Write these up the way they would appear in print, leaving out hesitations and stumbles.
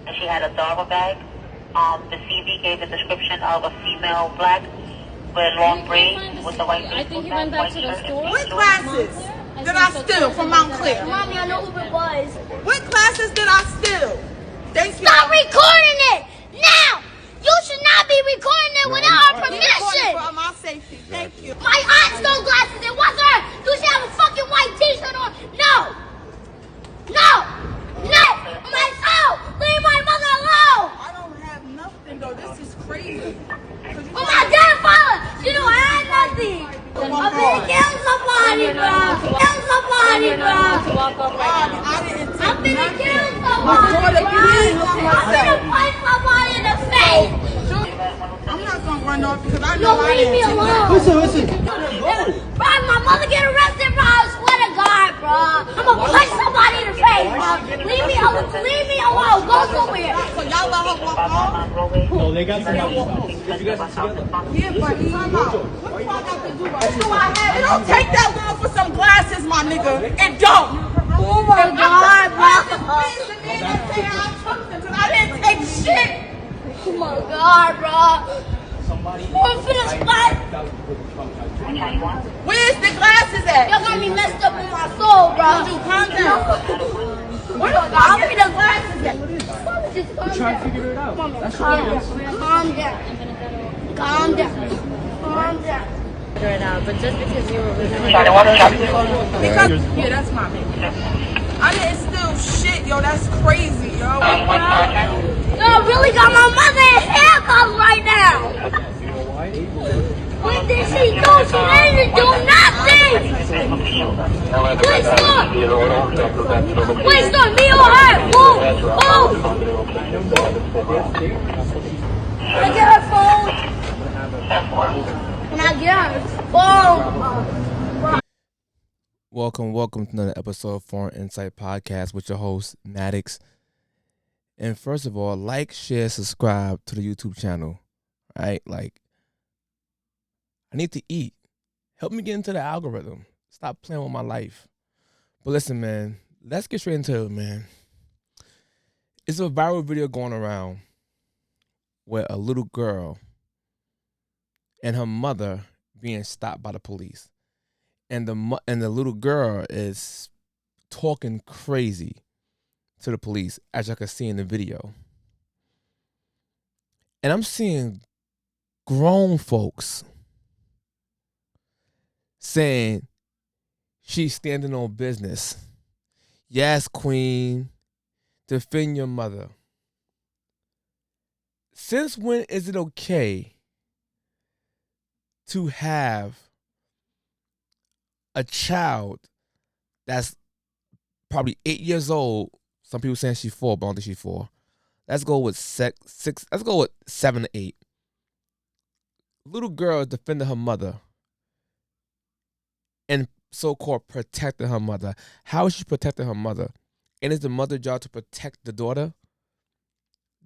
and she had a duffel bag. The CV gave the description of a female black with long braids with the white baseball cap, white shirt. What classes did I steal from Montclair? Mommy, I know who it was. What classes did I steal? Thank you. Stop recording it now! You should not be recording it without our permission. For my safety. Thank you. My aunt stole glasses. It was her. Do she have a fucking white t-shirt on? No. No. No. My soul. Leave my mother alone. I don't have nothing though. This is crazy. Oh my grandfather. You know I had nothing. I'm gonna kill somebody, bro. Kill somebody, bro. I'm gonna kill somebody, bro. I'm gonna punch somebody in the face. I'm not gonna run off because I know I leave me didn't alone. Listen. Bro, if my mother get arrested, bro, I swear to God, bro. I'm gonna punch somebody in the face, bro. Leave me alone. Leave me alone. Go somewhere. So y'all let her walk off? No, they got some. Did you guys together? Yeah, but time out. What do I got to do right now? It don't take that long for some glasses, my nigga. It don't. Oh my God, bro. I didn't take shit. Oh my God, bro. I'm finna spot. Where's the glasses at? Y'all got me messed up in my soul, bro. Dude, calm down. Where the fuck are the glasses at? Just calm Try to down. figure it out. Calm down. Calm down. Calm down. Figure it out, but just because you were with him, Because, yeah, that's my baby. I didn't steal shit, yo. That's crazy, yo. Yo, I really got my mother in handcuffs right now. What did she do? She didn't do nothing. Please stop. Please stop. Me or her. Move. Can I get her phone? Can I get her phone? Welcome to another episode of Foreign Insight Podcast with your host, Maddox. And first of all, like, share, subscribe to the YouTube channel. Right? Like, I need to eat. Help me get into the algorithm. Stop playing with my life. But listen, man, let's get straight into it, man. It's a viral video going around where a little girl and her mother being stopped by the police. And the little girl is talking crazy to the police, as y'all can see in the video. And I'm seeing grown folks saying she's standing on business. Yes, queen, defend your mother. Since when is it okay to have a child that's probably 8 years old? Some people saying she's 4, but I don't think she's 4. Let's go with 6. Let's go with 7 to 8. Little girl defending her mother and so-called protecting her mother. How is she protecting her mother? And is the mother's job to protect the daughter?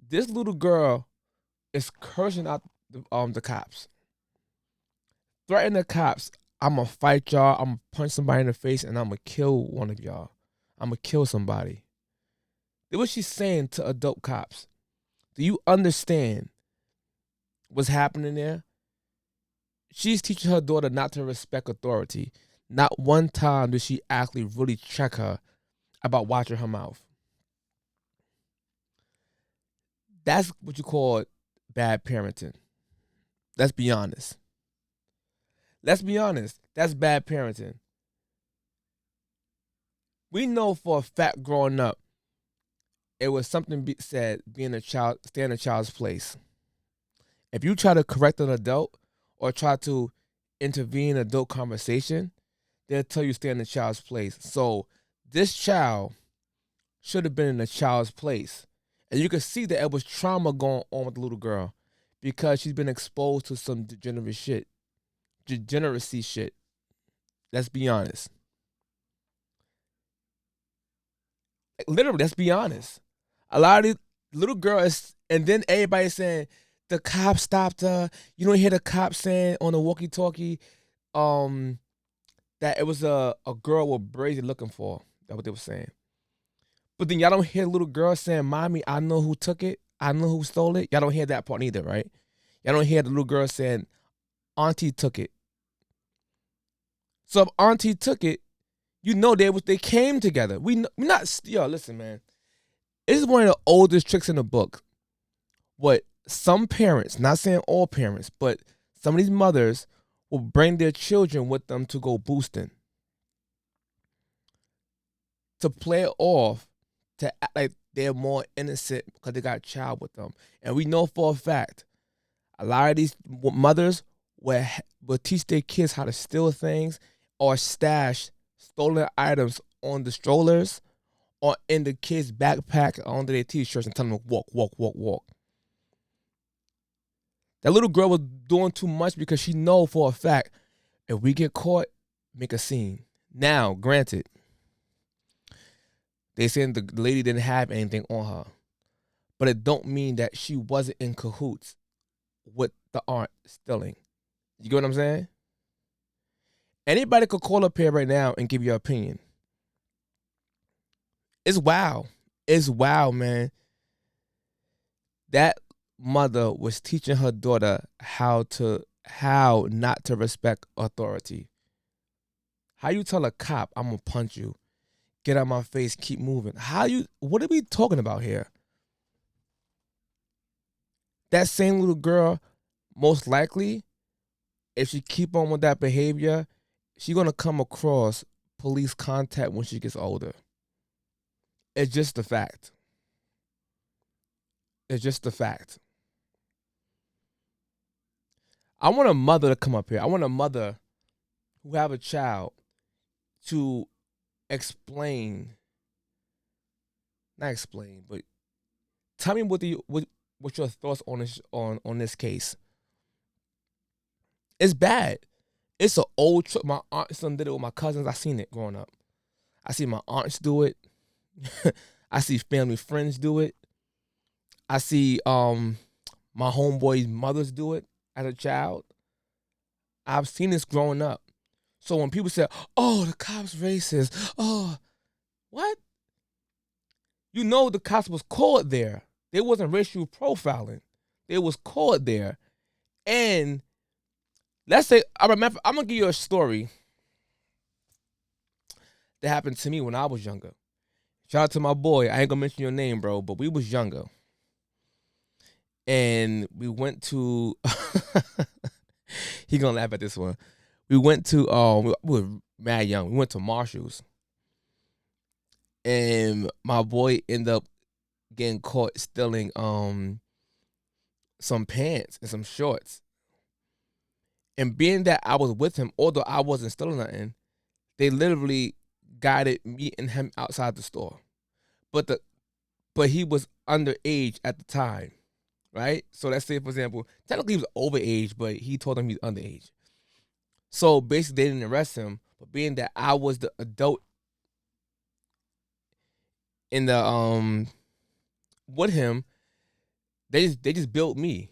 This little girl is cursing out the cops, threatening the cops. I'm going to fight y'all. I'm going to punch somebody in the face, and I'm going to kill one of y'all. I'm going to kill somebody. That's what she's saying to adult cops. Do you understand what's happening there? She's teaching her daughter not to respect authority. Not one time does she actually really check her about watching her mouth. That's what you call bad parenting. Let's be honest. Let's be honest. That's bad parenting. We know for a fact growing up, it was something said, being a child, stay in a child's place. If you try to correct an adult or try to intervene in adult conversation, they'll tell you stay in the child's place. So this child should have been in the child's place. And you can see that it was trauma going on with the little girl because she's been exposed to some degeneracy shit. Let's be honest. Literally, let's be honest. A lot of these little girls, and then everybody saying the cop stopped her. You don't hear the cop saying on the walkie-talkie that it was a girl with braids looking for. That's what they were saying. But then y'all don't hear the little girl saying, "Mommy, I know who took it. I know who stole it." Y'all don't hear that part either, right? Y'all don't hear the little girl saying, "Auntie took it." So if Auntie took it, you know they came together. We not yo. Listen, man. This is one of the oldest tricks in the book. What some parents, not saying all parents, but some of these mothers will bring their children with them to go boosting, to play it off, to act like they're more innocent because they got a child with them. And we know for a fact, a lot of these mothers will teach their kids how to steal things or stash stolen items on the strollers or in the kids' backpack or under their t-shirts and tell them to walk, walk, walk, walk. That little girl was doing too much because she know for a fact, if we get caught, make a scene. Now, granted, they saying the lady didn't have anything on her, but it don't mean that she wasn't in cahoots with the aunt stealing. You get what I'm saying? Anybody could call up here right now and give your opinion. It's wow. It's wow, man. That mother was teaching her daughter how not to respect authority. How you tell a cop, "I'm gonna punch you, get out my face, keep moving"? What are we talking about here? That same little girl, most likely, if she keep on with that behavior, she's gonna come across police contact when she gets older. It's just a fact. It's just a fact. I want a mother to come up here. I want a mother who have a child to explain, not explain, but tell me what your thoughts on this case. It's bad. It's an old trick. My aunt son did it with my cousins. I seen it growing up. I see my aunts do it. I see family friends do it. I see my homeboys' mothers do it as a child. I've seen this growing up. So when people say, "Oh, the cops racist," oh, what? You know the cops was caught there. They wasn't racial profiling. They was caught there. And let's say, I'm gonna give you a story that happened to me when I was younger. Shout out to my boy. I ain't gonna mention your name, bro, but we was younger. And we went to he gonna laugh at this one. We went to we were mad young. We went to Marshall's. And my boy ended up getting caught stealing some pants and some shorts. And being that I was with him, although I wasn't stealing nothing, they literally guided me and him outside the store. But he was underage at the time, right? So let's say, for example, technically he was overage, but he told them he's underage. So basically they didn't arrest him, but being that I was the adult in the with him, they just built me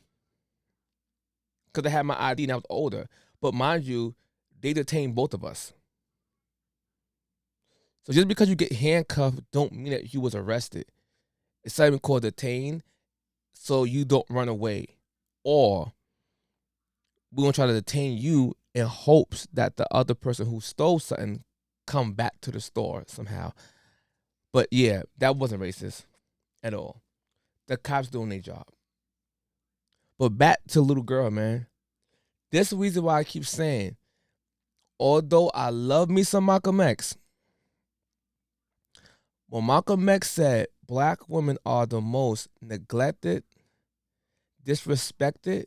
because they had my ID and I was older. But mind you, they detained both of us. So just because you get handcuffed don't mean that you was arrested. It's something called detained, so you don't run away. Or we're going to try to detain you in hopes that the other person who stole something come back to the store somehow. But yeah, that wasn't racist at all. The cops doing their job. But back to little girl, man. This is the reason why I keep saying, although I love me some Malcolm X, when Malcolm X said black women are the most neglected, disrespected,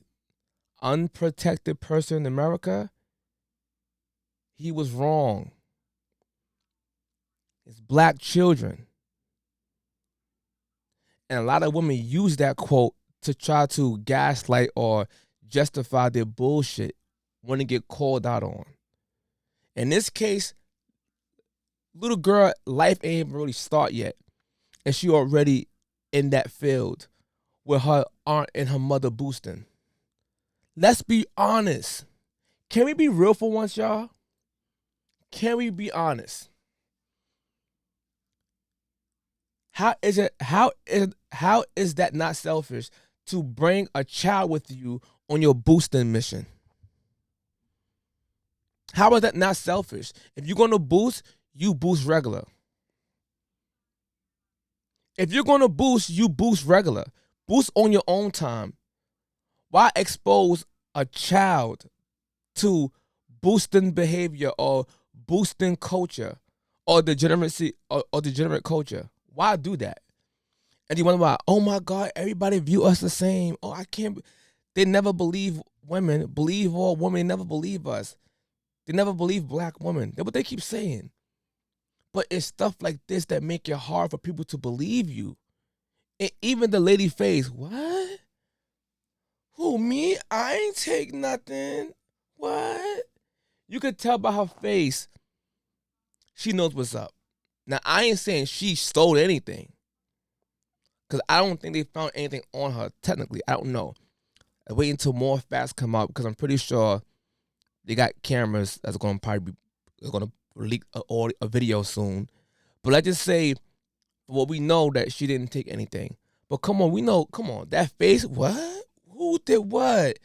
unprotected person in America, he was wrong. It's black children. And a lot of women use that quote to try to gaslight or justify their bullshit when they get called out on. In this case, little girl, life ain't really start yet. And she already in that field with her aunt and her mother boosting. Let's be honest. Can we be real for once, y'all? Can we be honest? How is that not selfish to bring a child with you on your boosting mission? How is that not selfish? If you're gonna boost, you boost regular. If you're gonna boost, you boost regular. Boost on your own time. Why expose a child to boosting behavior or boosting culture or degeneracy or degenerate culture? Why do that? And you wonder why, oh my God, everybody view us the same. Oh, I can't. They never believe women. Believe all women. They never believe us. They never believe black women. That's what they keep saying. But it's stuff like this that make it hard for people to believe you. And even the lady face, what? Who, me? I ain't take nothing. What? You could tell by her face, she knows what's up. Now, I ain't saying she stole anything. Because I don't think they found anything on her, technically. I don't know. I wait until more facts come out because I'm pretty sure they got cameras that's going to probably be going to leak a video soon. But let's just say, well, we know that she didn't take anything. But come on, we know, come on, that face, what? Who did what?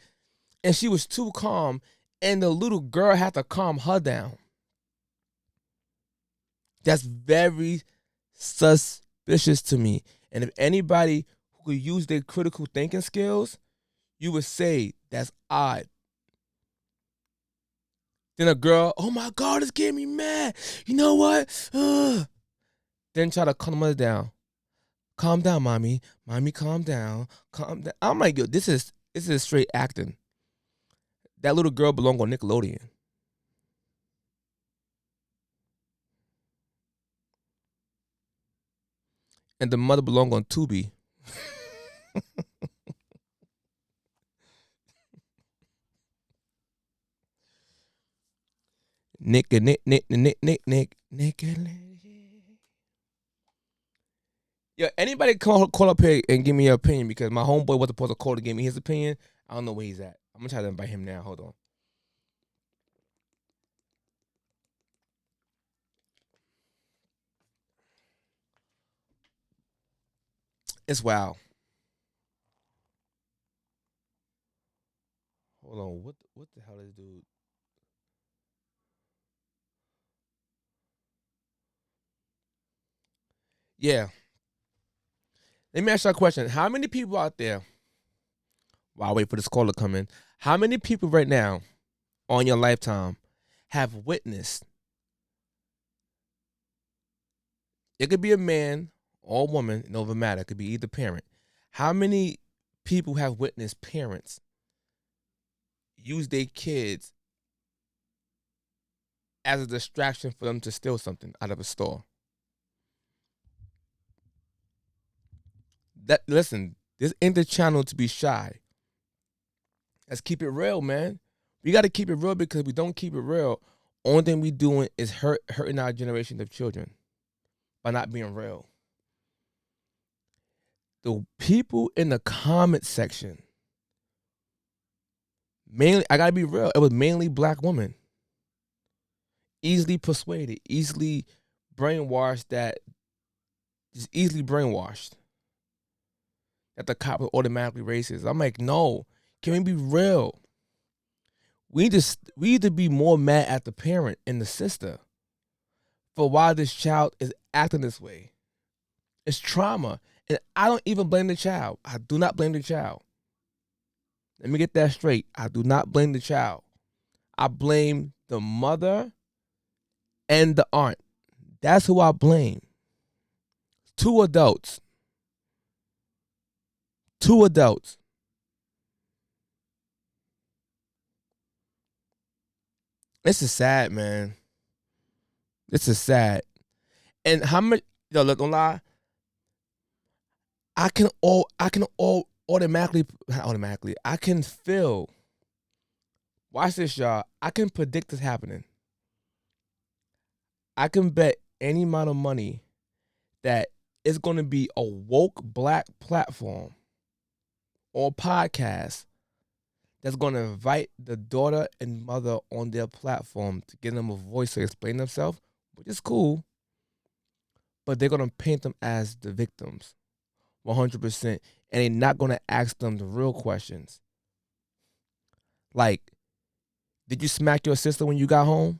And she was too calm, and the little girl had to calm her down. That's very suspicious to me. And if anybody who could use their critical thinking skills, you would say that's odd. Then a girl, oh my God, it's getting me mad. You know what? Then try to calm her down. Calm down, mommy. Mommy, calm down. Calm down. I'm like, yo, this is straight acting. That little girl belonged on Nickelodeon. And the mother belonged on Tubi. Nick. Yo, anybody call up here and give me your opinion because my homeboy was supposed to call to give me his opinion. I don't know where he's at. I'm gonna try to invite him now. Hold on. It's wild. Hold on. What the hell is dude? Yeah. Let me ask you a question. How many people out there, while I wait for this call to come in, how many people right now on your lifetime have witnessed, it could be a man or a woman, it doesn't matter, it could be either parent. How many people have witnessed parents use their kids as a distraction for them to steal something out of a store? That listen, this ain't the channel to be shy. Let's keep it real, man. We got to keep it real because if we don't keep it real, only thing we doing is hurting our generation of children by not being real. The people in the comment section, mainly, I gotta be real, it was mainly black women. Easily persuaded, easily brainwashed just easily brainwashed. That the cop was automatically racist. I'm like, no, can we be real? We need to be more mad at the parent and the sister for why this child is acting this way. It's trauma. And I don't even blame the child. I do not blame the child. Let me get that straight. I do not blame the child. I blame the mother and the aunt. That's who I blame. Two adults. Two adults. This is sad, man. This is sad. And how much, yo, look, don't lie. I can automatically, I can feel. Watch this, y'all. I can predict this happening. I can bet any amount of money that it's going to be a woke black platform or podcast that's going to invite the daughter and mother on their platform to give them a voice to explain themselves, which is cool. but they're gonna paint them as the victims, 100%, and they're not gonna ask them the real questions. Like, did you smack your sister when you got home?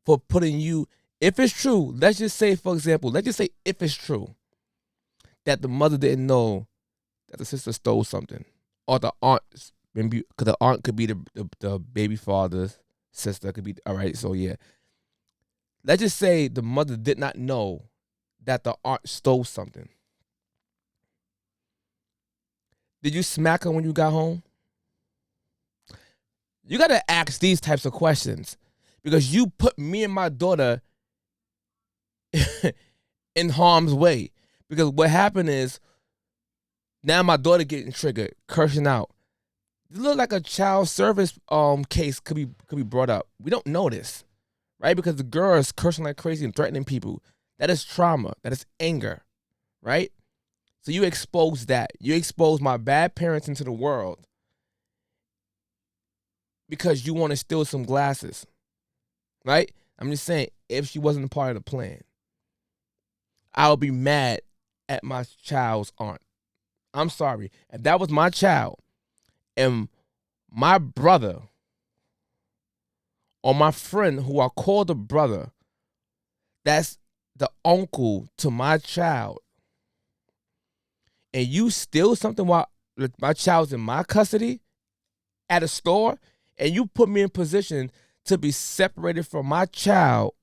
For putting you, if it's true, let's just say, for example, let's just say if it's true that the mother didn't know that the sister stole something, or the aunt, maybe because the aunt could be the baby father's sister, could be, all right. So yeah, let's just say the mother did not know that the aunt stole something. Did you smack her when you got home? You gotta ask these types of questions because you put me and my daughter in harm's way. Because what happened is now my daughter getting triggered, cursing out. It look like a child service case could be brought up. We don't know this, right? Because the girl is cursing like crazy and threatening people. That is trauma. That is anger, right? So you expose that. You expose my bad parents into the world because you want to steal some glasses, right? I'm just saying, if she wasn't a part of the plan, I would be mad at my child's aunt. I'm sorry. If that was my child and my brother or my friend who I called a brother, that's the uncle to my child, and you steal something while my child's in my custody at a store, and you put me in position to be separated from my child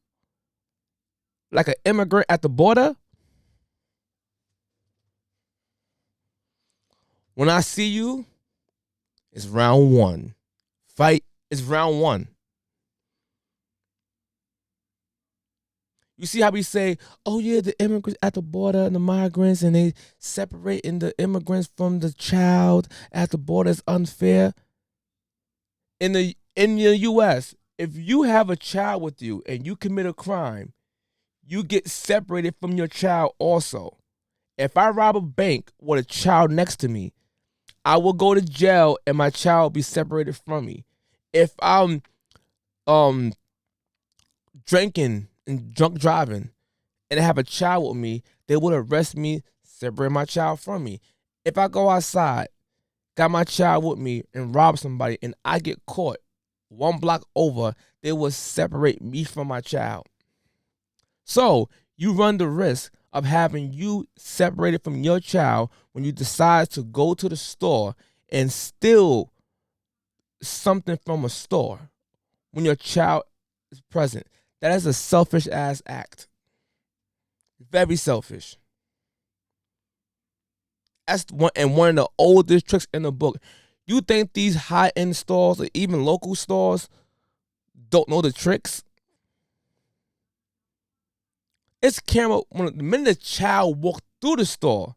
like an immigrant at the border, when I see you, it's round one. Fight is round one. You see how we say, oh yeah, the immigrants at the border and the migrants, and they separating the immigrants from the child at the border is unfair. In the U.S., if you have a child with you and you commit a crime, you get separated from your child also. If I rob a bank with a child next to me, I will go to jail and my child will be separated from me. If I'm drinking and drunk driving and I have a child with me, they would arrest me, separate my child from me. If I go outside, got my child with me and rob somebody and I get caught one block over, they will separate me from my child. So you run the risk of having you separated from your child when you decide to go to the store and steal something from a store when your child is present. That is a selfish ass act. Very selfish. That's one of the oldest tricks in the book. You think these high-end stores or even local stores don't know the tricks? It's camera. The minute the child walked through the store,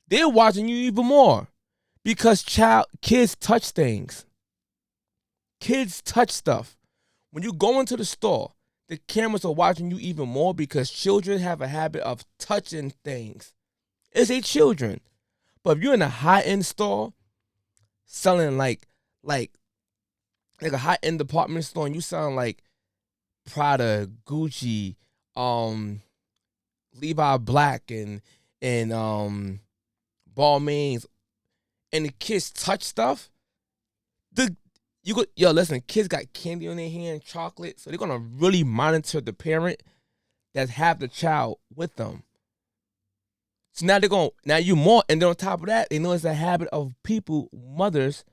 they're watching you even more because kids touch things. Kids touch stuff. When you go into the store, the cameras are watching you even more because children have a habit of touching things. It's a children. But if you're in a high-end store selling like a high-end department store and you selling like Prada, Gucci, Levi Black and Balmains, and the kids touch stuff, listen, kids got candy on their hand, chocolate, so they're gonna really monitor the parent that have the child with them. So now you more, and then on top of that, they know it's a habit of mothers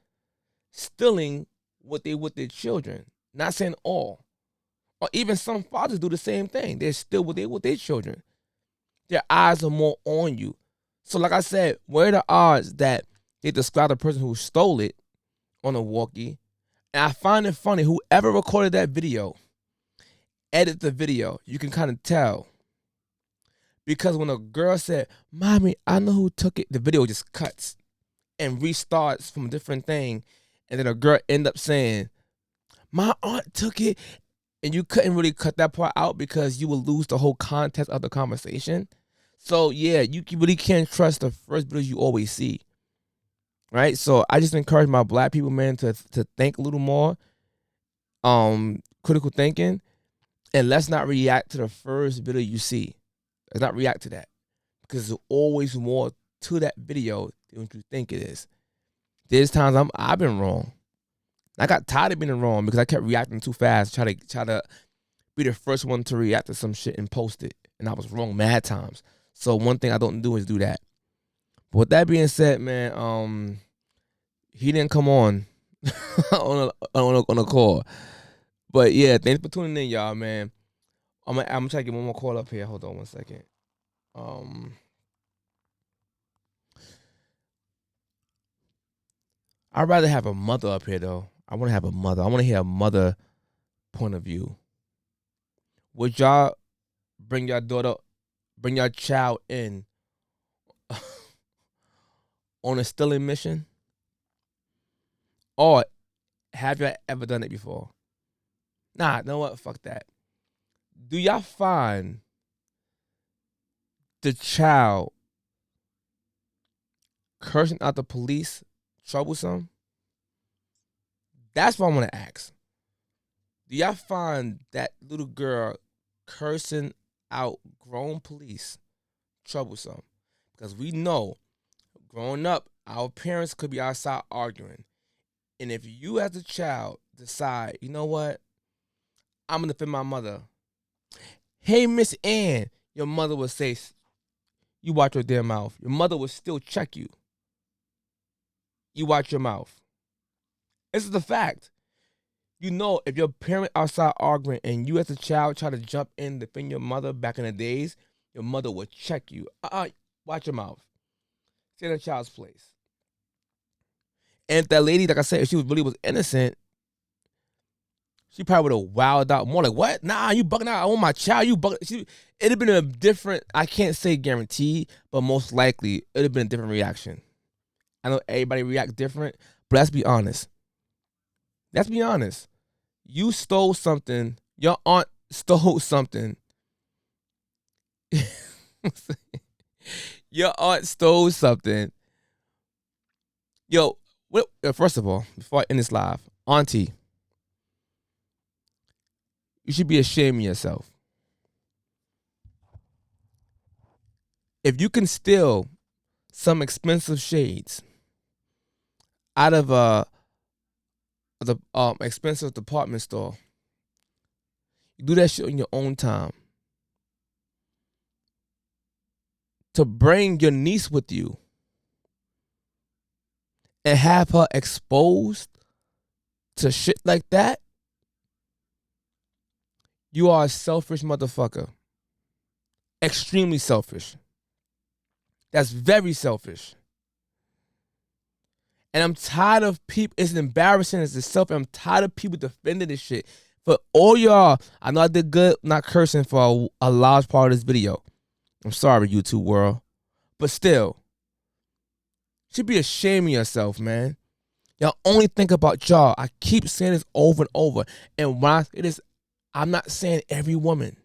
stealing with their children. Not saying all. Or even some fathers do the same thing. They're still with their children. Their eyes are more on you. So like I said, what are the odds that they describe the person who stole it on a walkie? And I find it funny, whoever recorded that video, edit the video, you can kind of tell. Because when a girl said, "Mommy, I know who took it," the video just cuts and restarts from a different thing. And then a girl end up saying, "My aunt took it." And you couldn't really cut that part out because you would lose the whole context of the conversation. So yeah, you really can't trust the first videos you always see. Right? So I just encourage my black people, man, to think a little more. Critical thinking. And let's not react to the first video you see. Let's not react to that because there's always more to that video than what you think it is. There's times I've been wrong. I got tired of being wrong because I kept reacting too fast, try to be the first one to react to some shit and post it, and I was wrong mad times. So one thing I don't do is do that. But with that being said, man, he didn't come on on a call. But yeah, thanks for tuning in, y'all, man. I'm gonna try to get one more call up here. Hold on one second. I'd rather have a mother up here though. I want to have a mother. I want to hear a mother point of view. Would y'all bring your child in on a stealing mission? Or have y'all ever done it before? Nah, you know what? Fuck that. Do y'all find the child cursing out the police troublesome? That's what I want to ask. Do y'all find that little girl cursing out grown police troublesome? Because we know, growing up, our parents could be outside arguing. And if you as a child decide, you know what, I'm going to defend my mother. Hey, Miss Ann, your mother would say, you watch your damn mouth. Your mother would still check you. You watch your mouth. This is the fact. You know, if your parent outside arguing and you as a child try to jump in to defend your mother back in the days, your mother would check you. Watch your mouth. Stay in a child's place. And if that lady, like I said, if she really was innocent, she probably would have wowed out more. Like, what? Nah, you bugging out. I want my child. You bugging. It'd have been a different, I can't say guaranteed, but most likely, it'd have been a different reaction. I know everybody react different, but let's be honest. Let's be honest. You stole something. Your aunt stole something. Your aunt stole something. Yo, first of all, before I end this live, auntie, you should be ashamed of yourself. If you can steal some expensive shades out of the expensive department store, you do that shit on your own time. To bring your niece with you and have her exposed to shit like that, you are a selfish motherfucker. Extremely selfish. That's very selfish. And I'm tired of people, it's embarrassing as itself, and I'm tired of people defending this shit. For all y'all, I know I did good not cursing for a large part of this video. I'm sorry, YouTube world. But still, you should be ashamed of yourself, man. Y'all only think about y'all. I keep saying this over and over. And when I say this, I'm not saying every woman.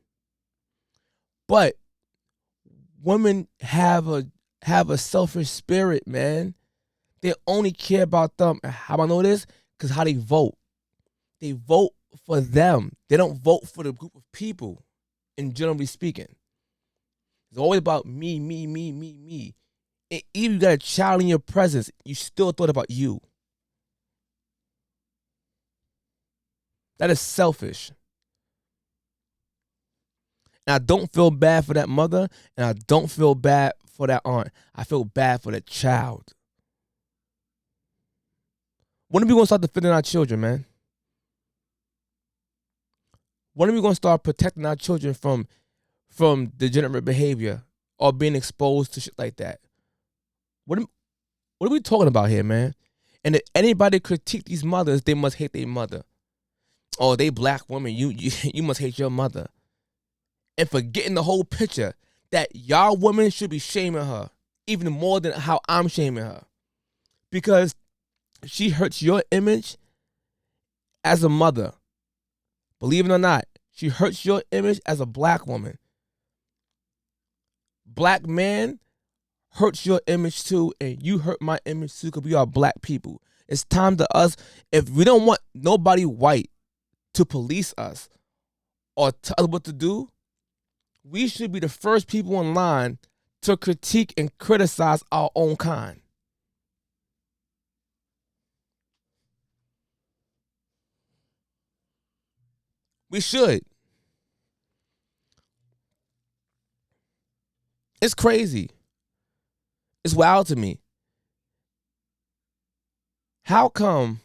But women have a selfish spirit, man. They only care about them. How I know this? Because how they vote. They vote for them. They don't vote for the group of people, in generally speaking. It's always about me, me, me, me, me. And even you got a child in your presence, you still thought about you. That is selfish. And I don't feel bad for that mother, and I don't feel bad for that aunt. I feel bad for that child. When are we going to start defending our children, man? When are we going to start protecting our children from degenerate behavior or being exposed to shit like that? What are we talking about here, man? And if anybody critique these mothers, they must hate their mother. Oh, they black women, you must hate your mother. And forgetting the whole picture that y'all women should be shaming her even more than how I'm shaming her. Because she hurts your image as a mother. Believe it or not, she hurts your image as a black woman. Black man hurts your image too, and you hurt my image too, because we are black people. It's time to us, if we don't want nobody white to police us or tell us what to do, we should be the first people in line to critique and criticize our own kind. We should. It's crazy. It's wild to me. How come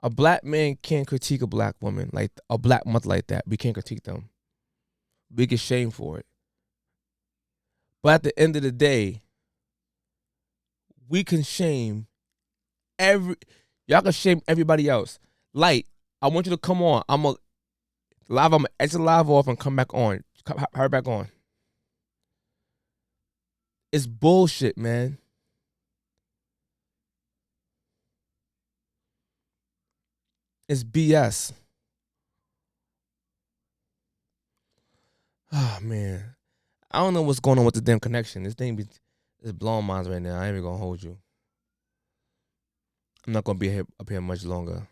a black man can't critique a black woman, like a black mother like that? We can't critique them. We get shamed for it. But at the end of the day, we can shame y'all can shame everybody else. Light, I want you to come on. I'm gonna exit live off and come back on. Hurry back on. It's bullshit, man. It's BS. Oh man. I don't know what's going on with the damn connection. This thing is blowing minds right now. I ain't even gonna hold you. I'm not gonna be up here much longer.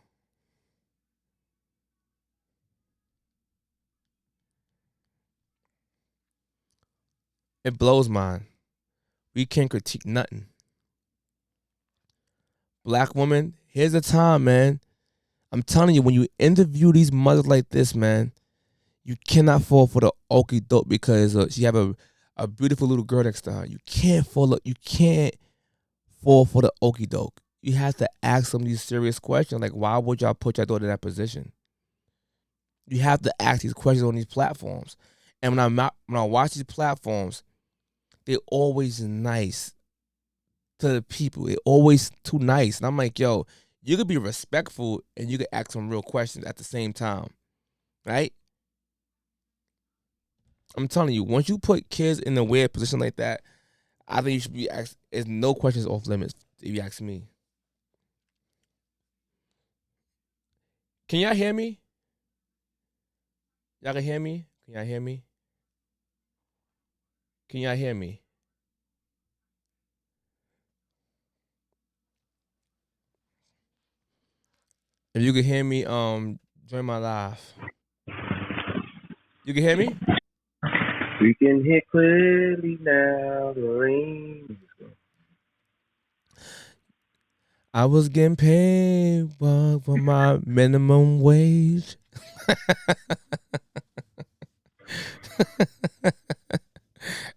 It blows mine. We can't critique nothing. Black woman, here's the time, man. I'm telling you, when you interview these mothers like this, man, you cannot fall for the okie doke because she have a beautiful little girl next to her. You can't fall for the okie doke. You have to ask some of these serious questions, like why would y'all put your daughter in that position? You have to ask these questions on these platforms. And when I watch these platforms, they're always nice to the people. They're always too nice. And I'm like, yo, you could be respectful and you could ask some real questions at the same time. Right? I'm telling you, once you put kids in a weird position like that, I think you should be asked. There's no questions off limits if you ask me. Can y'all hear me? Y'all can hear me? Can y'all hear me? Can y'all hear me? If you can hear me, join my live. You can hear me? We can hear clearly now. The rain. I was getting paid for my minimum wage.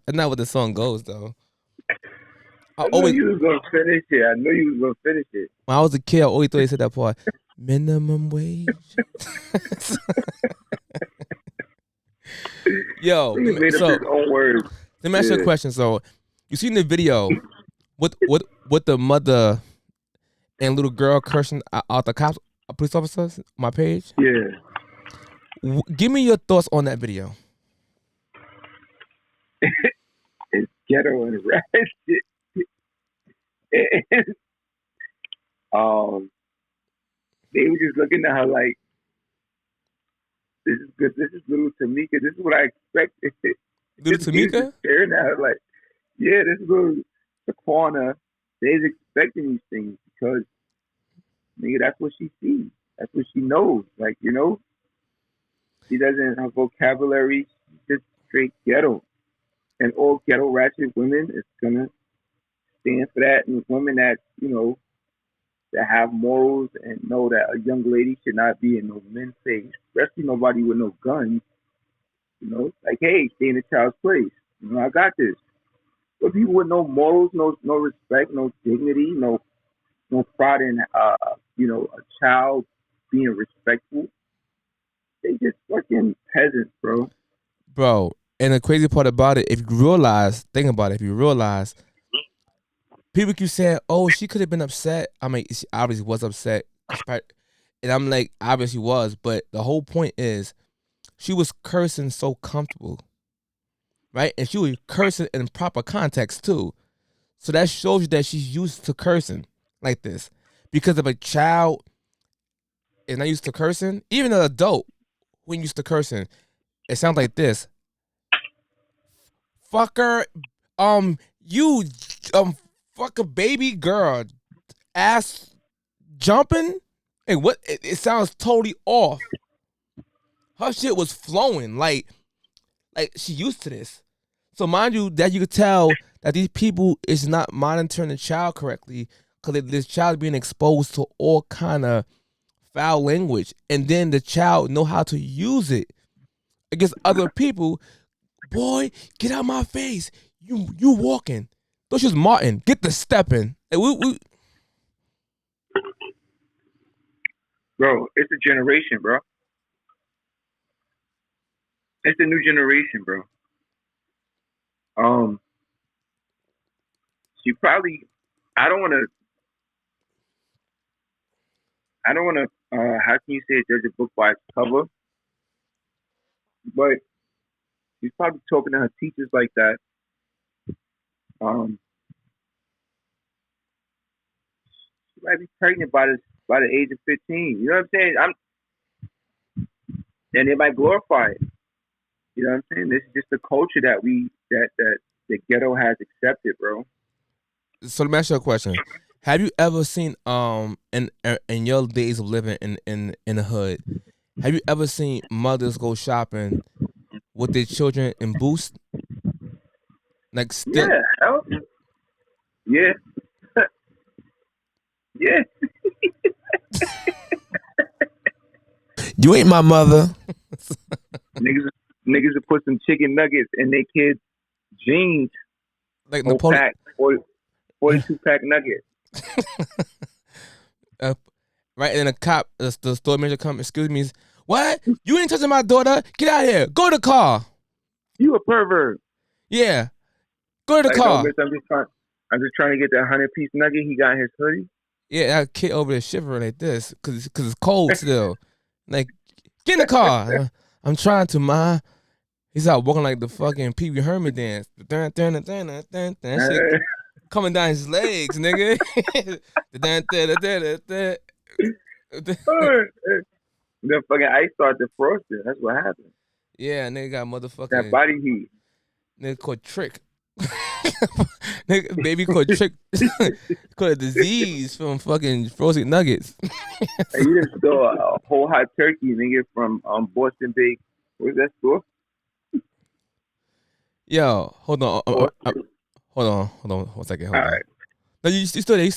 That's not what the song goes, though. I know you was gonna finish it. When I was a kid, I always thought he said that part. Minimum wage. Yo, so let me ask you a question. So, you seen the video with the mother and little girl cursing out the cops, police officers? On my page. Yeah. Give me your thoughts on that video. It's ghetto and ratchet. They were just looking at her like, this is good. This is little Tamika. This is what I expected. Little Tamika? Staring at her like, yeah, this is little Shaquana. They's expecting these things because, nigga, that's what she sees. That's what she knows. Like, you know, she doesn't have vocabulary. She's just straight ghetto. And all ghetto ratchet women is gonna stand for that. And women that, you know, that have morals and know that a young lady should not be in no men's face, especially nobody with no guns. You know, like, hey, stay in a child's place. You know, I got this. But people with no morals, no respect, no dignity, no pride in you know, a child being respectful. They just fucking peasants, bro. Bro, and the crazy part about it, if you realize, think about it, if you realize, people keep saying, oh, she could have been upset. I mean, she obviously was upset. And I'm like, obviously was. But the whole point is, she was cursing so comfortable. Right? And she was cursing in proper context, too. So that shows you that she's used to cursing like this. Because if a child is not used to cursing, even an adult who ain't used to cursing, it sounds like this. Fucker, you, fuck a baby girl, ass jumping. Hey, what? It sounds totally off. Her shit was flowing like like she used to this. So mind you, that you could tell that these people is not monitoring the child correctly because this child being exposed to all kind of foul language, and then the child know how to use it against other people. Boy, get out my face! You walking? Those was Martin. Get the stepping. Like, Bro, it's a generation, bro. It's a new generation, bro. She probably. I don't want to. How can you say judge a book by its cover? But she's probably talking to her teachers like that. She might be pregnant by the age of 15. You know what I'm saying? And they might glorify it. You know what I'm saying? This is just the culture that the ghetto has accepted, bro. So let me ask you a question. Have you ever seen in your days of living in the hood, have you ever seen mothers go shopping with their children in Boost? Like still Yeah. Yeah. You ain't my mother. Niggas will put some chicken nuggets in their kids' jeans. Like whole Napoleon. pack, 42 pack nuggets. Right, and then a cop, the store manager come, excuse me, what? You ain't touching my daughter. Get out of here. Go to the car. You a pervert. Yeah. Go to the car. No, I'm just trying to get that 100-piece nugget. He got his hoodie. Yeah, that kid over there shivering like this because it's cold still. Like, get in the car. I'm trying to, ma. He's out walking like the fucking Pee Wee Herman dance. That shit coming down his legs, nigga. The fucking ice started defrosting. That's what happened. Yeah, nigga got motherfucking that body heat. Nigga called Trick. Nigga, baby called Trick. Called a disease from fucking frozen nuggets. Hey, you just stole a whole hot turkey, nigga, from Boston Bake. Where's that store? Yo, hold on. Hold on 1 second. Hold on. Right. No, you still there.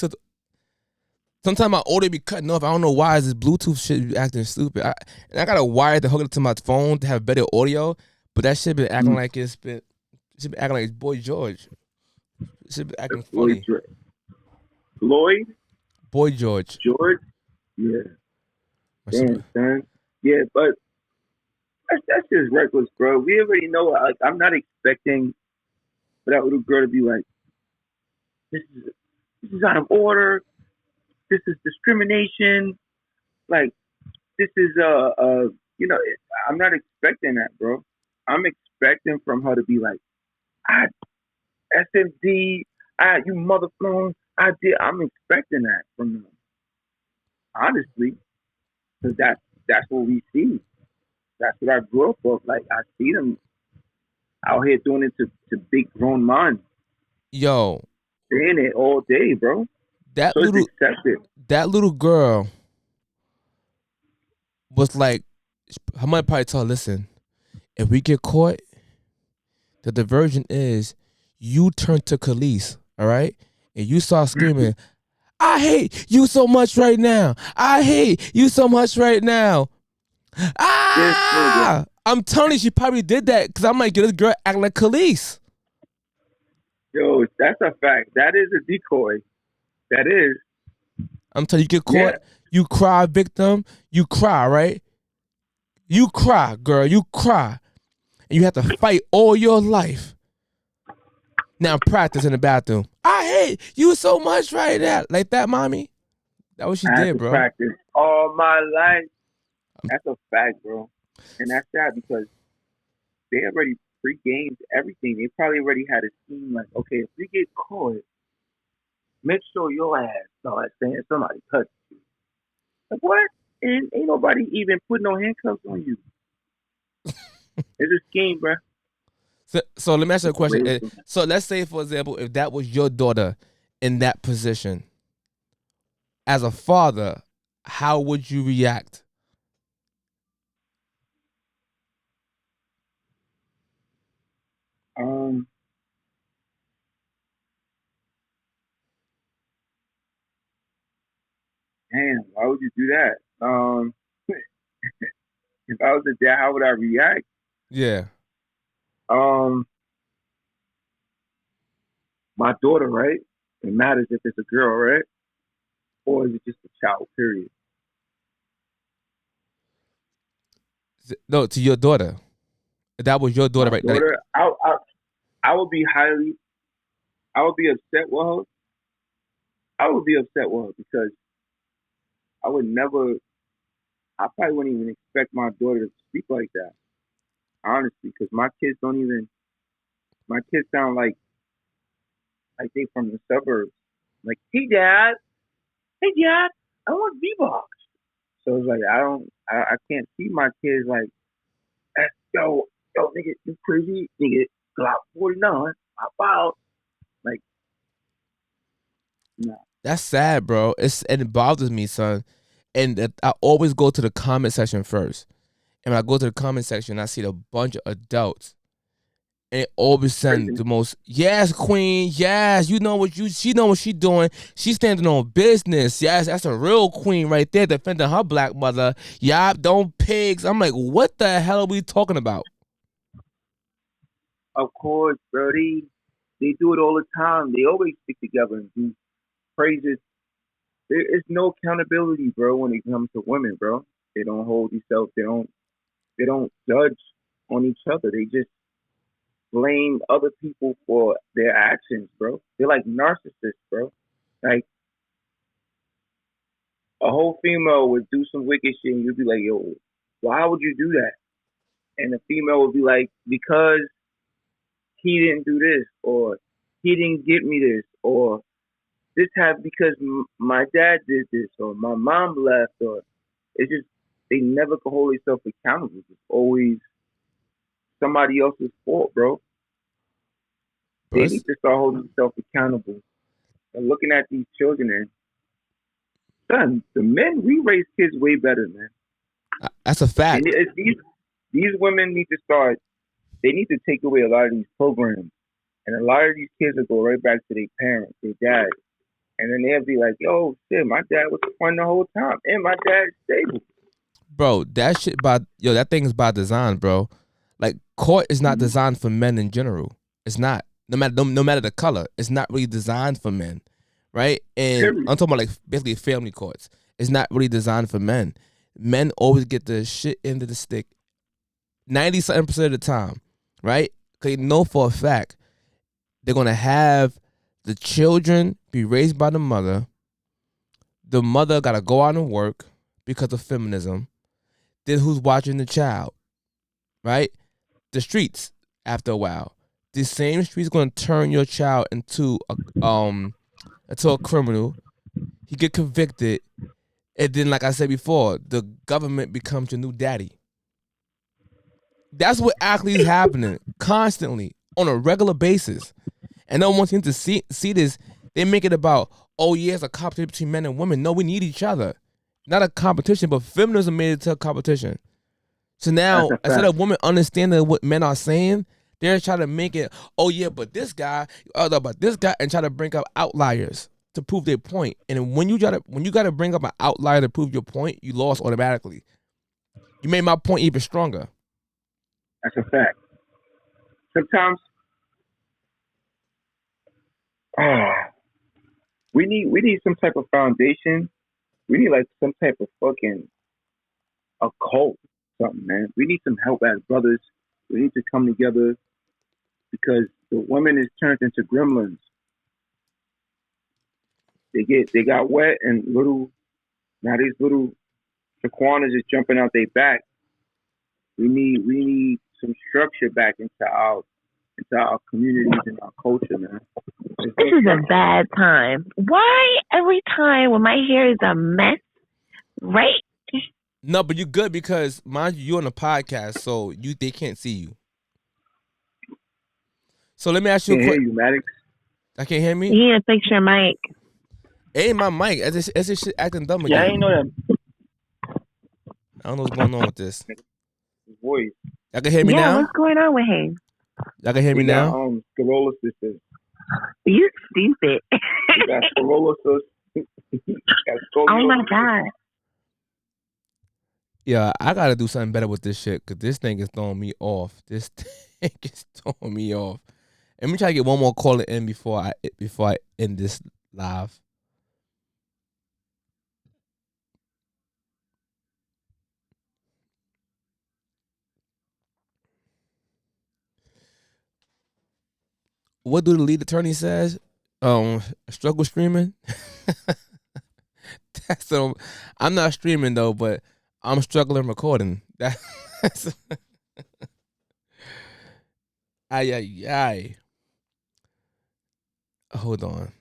Sometimes my audio be cutting off. I don't know why is this Bluetooth shit be acting stupid. I got a wire to hook it up to my phone to have better audio, but that shit been acting like it's acting like it's Boy George. It should be acting funny. Floyd? Boy George. George? Yeah. Damn, son. Yeah, but that's just reckless, bro. We already know. Like, I'm not expecting for that little girl to be like, this is out of order. This is discrimination. Like, this is I'm not expecting that, bro. I'm expecting from her to be like, SMD, you motherfucker, I did. I'm expecting that from them, honestly, because that's what we see. That's what I grew up with. Like, I see them out here doing it to big grown men. Yo, saying it all day, bro. That little girl was like, I might probably tell her, listen, if we get caught, the diversion is you turn to Khalees, all right? And you start screaming, I hate you so much right now. I hate you so much right now. Ah! I'm telling you, she probably did that because I might get this girl acting like Khalees. Yo, that's a fact. That is a decoy. That is. I'm telling you, get caught, you cry, victim, you cry, right? You cry, girl, you cry. And you have to fight all your life. Now practice in the bathroom. I hate you so much right now. Like that, mommy? That what she did, bro. Practice all my life. That's a fact, bro. And that's sad because they already pre-gamed everything. They probably already had a scheme like, okay, if we get caught, make sure your ass starts saying somebody touched you. Like, what? And ain't nobody even put no handcuffs on you. It's a scheme, bro. So let me ask you a question. So let's say, for example, if that was your daughter in that position, as a father, how would you react? damn, why would you do that? If I was a dad, how would I react? Yeah. My daughter, right? It matters if it's a girl, right? Or is it just a child, period? No, to your daughter. That was your daughter, My right? Like, daughter, I would be I would be upset with her. I would be upset with her because I would never, I probably wouldn't even expect my daughter to speak like that, honestly, because my kids sound like they from the suburbs. Like, hey dad, I want V-Box. So it's like, I can't see my kids like, yo, nigga, you crazy, nigga, Glock 49, pop out. Like, nah. that's sad, bro. And it bothers me, son. And I always go to the comment section first. And when I go to the comment section, I see a bunch of adults. And it always send the most, yes, queen, yes, she know what she doing. She's standing on business. Yes, that's a real queen right there defending her black mother. Yup, don't pigs. I'm like, what the hell are we talking about? Of course, bro. They do it all the time. They always stick together and do praises. There is no accountability, bro, when it comes to women, bro. They don't hold themselves. They don't judge on each other. They just blame other people for their actions, bro. They're like narcissists, bro. Like a whole female would do some wicked shit, and you'd be like, "Yo, why would you do that?" And the female would be like, "Because he didn't do this, or he didn't get me this, or this happened because my dad did this, or my mom left, or it's just they never can hold themselves accountable. It's always somebody else's fault, bro. They need to start holding themselves accountable and looking at these children and son, the men we raise kids way better, man. That's a fact. And these women need to start. They need to take away a lot of these programs, and a lot of these kids will go right back to their parents, their dad, and then they'll be like, "Yo, shit, my dad was fun the whole time, and my dad's stable." Bro, that thing is by design, bro. Like, court is not designed for men in general. It's not. No matter the color, it's not really designed for men, right? And I'm talking about like basically family courts. It's not really designed for men. Men always get the shit end of the stick 90-something% of the time, right? Because you know for a fact they're gonna have the children be raised by the mother. The mother gotta go out and work because of feminism. Then who's watching the child, right? The streets. After a while, the same street's gonna turn your child into a criminal. He get convicted, and then, like I said before, the government becomes your new daddy. That's what actually is happening constantly on a regular basis, and no one seems to see this. They make it about, oh yeah, it's a competition between men and women. No, we need each other. Not a competition, but feminism made it to a competition. So now, instead of women understanding what men are saying, they're trying to make it, oh yeah, but this guy, and try to bring up outliers to prove their point. And when you got to bring up an outlier to prove your point, you lost automatically. You made my point even stronger. That's a fact. Sometimes, we need some type of foundation. We need like some type of fucking a cult, something, man. We need some help as brothers. We need to come together because the women is turned into gremlins. They got wet and now these little Shaquanas is jumping out their back. We need some structure back into our communities and our culture, man. This is a bad time. Why every time when my hair is a mess, right? No, but you're good because, mind you, you're on a podcast, so they can't see you. So let me ask you a question. Hear you, Maddox. I can't hear me? You need to fix your mic. It ain't my mic. As this shit acting dumb again. Yeah, I ain't know that. I don't know what's going on with this. His voice. Y'all can hear me now? What's going on with him? Y'all can hear me now? Sclerosis. You stupid. He got sclerosis. Oh my God. Yeah, I gotta do something better with this shit because this thing is throwing me off. This thing is throwing me off. Let me try to get one more caller in before I end this live. What do the lead attorney says? Struggle streaming. That's I'm not streaming though, but I'm struggling recording. That's ay ay ay. Hold on.